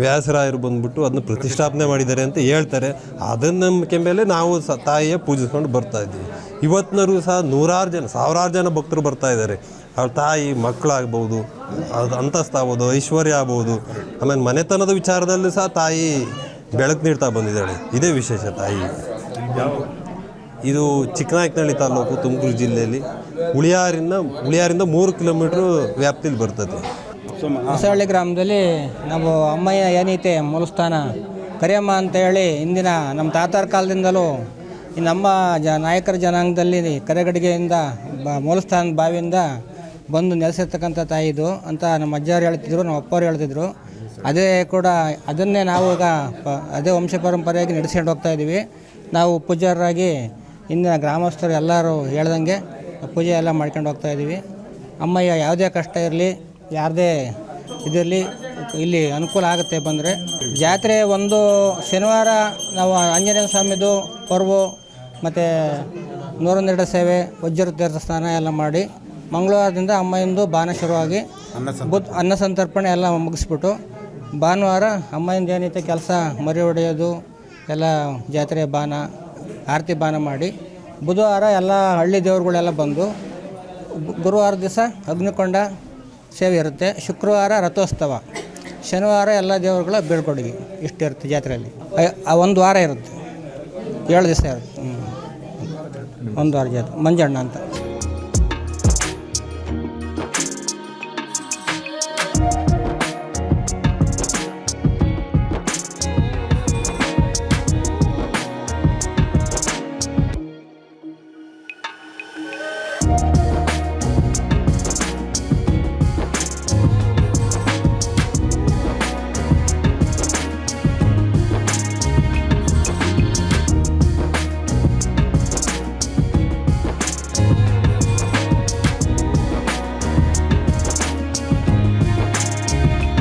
ವ್ಯಾಸರಾಯರು ಬಂದ್ಬಿಟ್ಟು ಅದನ್ನ ಪ್ರತಿಷ್ಠಾಪನೆ ಮಾಡಿದ್ದಾರೆ ಅಂತ ಹೇಳ್ತಾರೆ. ಅದನ್ನ ನಂಬಿಕೆ ಮೇಲೆ ನಾವು ತಾಯಿಯ ಪೂಜಿಸ್ಕೊಂಡು ಬರ್ತಾ ಇದ್ದೀವಿ. ಇವತ್ತಿನವರೆಗೂ ಸಹ 1,000 ಜನ ಭಕ್ತರು ಬರ್ತಾ ಇದ್ದಾರೆ. ಅವ್ರ ತಾಯಿ ಮಕ್ಕಳಾಗ್ಬೋದು, ಅದು ಅಂತಸ್ತಾಗ್ಬೋದು, ಐಶ್ವರ್ಯ ಆಗ್ಬೋದು, ಆಮೇಲೆ ಮನೆತನದ ವಿಚಾರದಲ್ಲೂ ಸಹ ತಾಯಿ ಬೆಳಕು ನೀಡ್ತಾ ಬಂದಿದ್ದಾಳೆ. ಇದೇ ವಿಶೇಷ ತಾಯಿ. ಇದು ಚಿಕ್ಕನಾಯಕನಹಳ್ಳಿ ತಾಲೂಕು, ತುಮಕೂರು ಜಿಲ್ಲೆಯಲ್ಲಿ ಉಳಿಯಾರಿಂದ 3 ಕಿಲೋಮೀಟ್ರ್ ವ್ಯಾಪ್ತಿಯಲ್ಲಿ ಬರ್ತದೆ. ಹೊಸಹಳ್ಳಿ ಗ್ರಾಮದಲ್ಲಿ ನಾವು ಅಮ್ಮಯ್ಯ ಏನೈತೆ ಮೂಲಸ್ಥಾನ ಕರಿಯಮ್ಮ ಅಂತೇಳಿ ಹಿಂದಿನ ನಮ್ಮ ತಾತರ ಕಾಲದಿಂದಲೂ ಈ ನಮ್ಮ ನಾಯಕರ ಜನಾಂಗದಲ್ಲಿ ಕರೆಗಡಿಗೆಯಿಂದ ಮೂಲಸ್ಥಾನದ ಬಾವಿಯಿಂದ ಬಂದು ನೆಲೆಸಿರ್ತಕ್ಕಂಥ ತಾಯಿದು ಅಂತ ನಮ್ಮ ಅಜ್ಜವ್ರು ಹೇಳ್ತಿದ್ರು, ನಮ್ಮ ಅಪ್ಪವ್ರು ಹೇಳ್ತಿದ್ರು. ಅದೇ ಕೂಡ ಅದನ್ನೇ ನಾವು ಈಗ ಅದೇ ವಂಶ ಪರಂಪರೆಯಾಗಿ ನಡೆಸ್ಕೊಂಡು ಹೋಗ್ತಾಯಿದ್ದೀವಿ. ನಾವು ಪೂಜಾರರಾಗಿ ಇಂದಿನ ಗ್ರಾಮಸ್ಥರು ಎಲ್ಲರೂ ಹೇಳ್ದಂಗೆ ಪೂಜೆ ಎಲ್ಲ ಮಾಡ್ಕೊಂಡು ಹೋಗ್ತಾಯಿದ್ದೀವಿ. ಅಮ್ಮಯ್ಯ ಯಾವುದೇ ಕಷ್ಟ ಇರಲಿ, ಯಾರದೇ ಇದರಲ್ಲಿ ಇಲ್ಲಿ ಅನುಕೂಲ ಆಗುತ್ತೆ ಬಂದರೆ. ಜಾತ್ರೆ ಒಂದು ಶನಿವಾರ ನಾವು ಆಂಜನೇಯ ಸ್ವಾಮಿದು ಪರ್ವು ಮತ್ತು 112 ಸೇವೆ, ವಜ್ರ ತೀರ್ಥಸ್ನಾನ ಎಲ್ಲ ಮಾಡಿ ಮಂಗಳವಾರದಿಂದ ಅಮ್ಮಯಿಂದ ಬಾನ ಶುರುವಾಗಿ ಅನ್ನ ಸಂತರ್ಪಣೆ ಎಲ್ಲ ಮುಗಿಸ್ಬಿಟ್ಟು ಭಾನುವಾರ ಅಮ್ಮಯಿಂದ ಏನೈತೆ ಕೆಲಸ ಮರಿ ಹೊಡೆಯೋದು ಎಲ್ಲ ಜಾತ್ರೆ ಬಾನ ಆರತಿ ಬಾನ ಮಾಡಿ ಬುಧವಾರ ಎಲ್ಲ ಹಳ್ಳಿ ದೇವ್ರುಗಳೆಲ್ಲ ಬಂದು ಗುರುವಾರ ದಿವಸ ಅಗ್ನಿಕೊಂಡ ಸೇವೆ ಇರುತ್ತೆ. ಶುಕ್ರವಾರ ರಥೋತ್ಸವ, ಶನಿವಾರ ಎಲ್ಲ ದೇವರುಗಳ ಬೀಳ್ಕೊಡುಗೆ. ಇಷ್ಟಿರುತ್ತೆ ಜಾತ್ರೆಯಲ್ಲಿ. ಒಂದು ವಾರ ಇರುತ್ತೆ, 7 ದಿವಸ ಇರುತ್ತೆ. ಒಂದು ವಾರ ಜಾತ್ರೆ ಮಂಜಣ್ಣ ಅಂತ.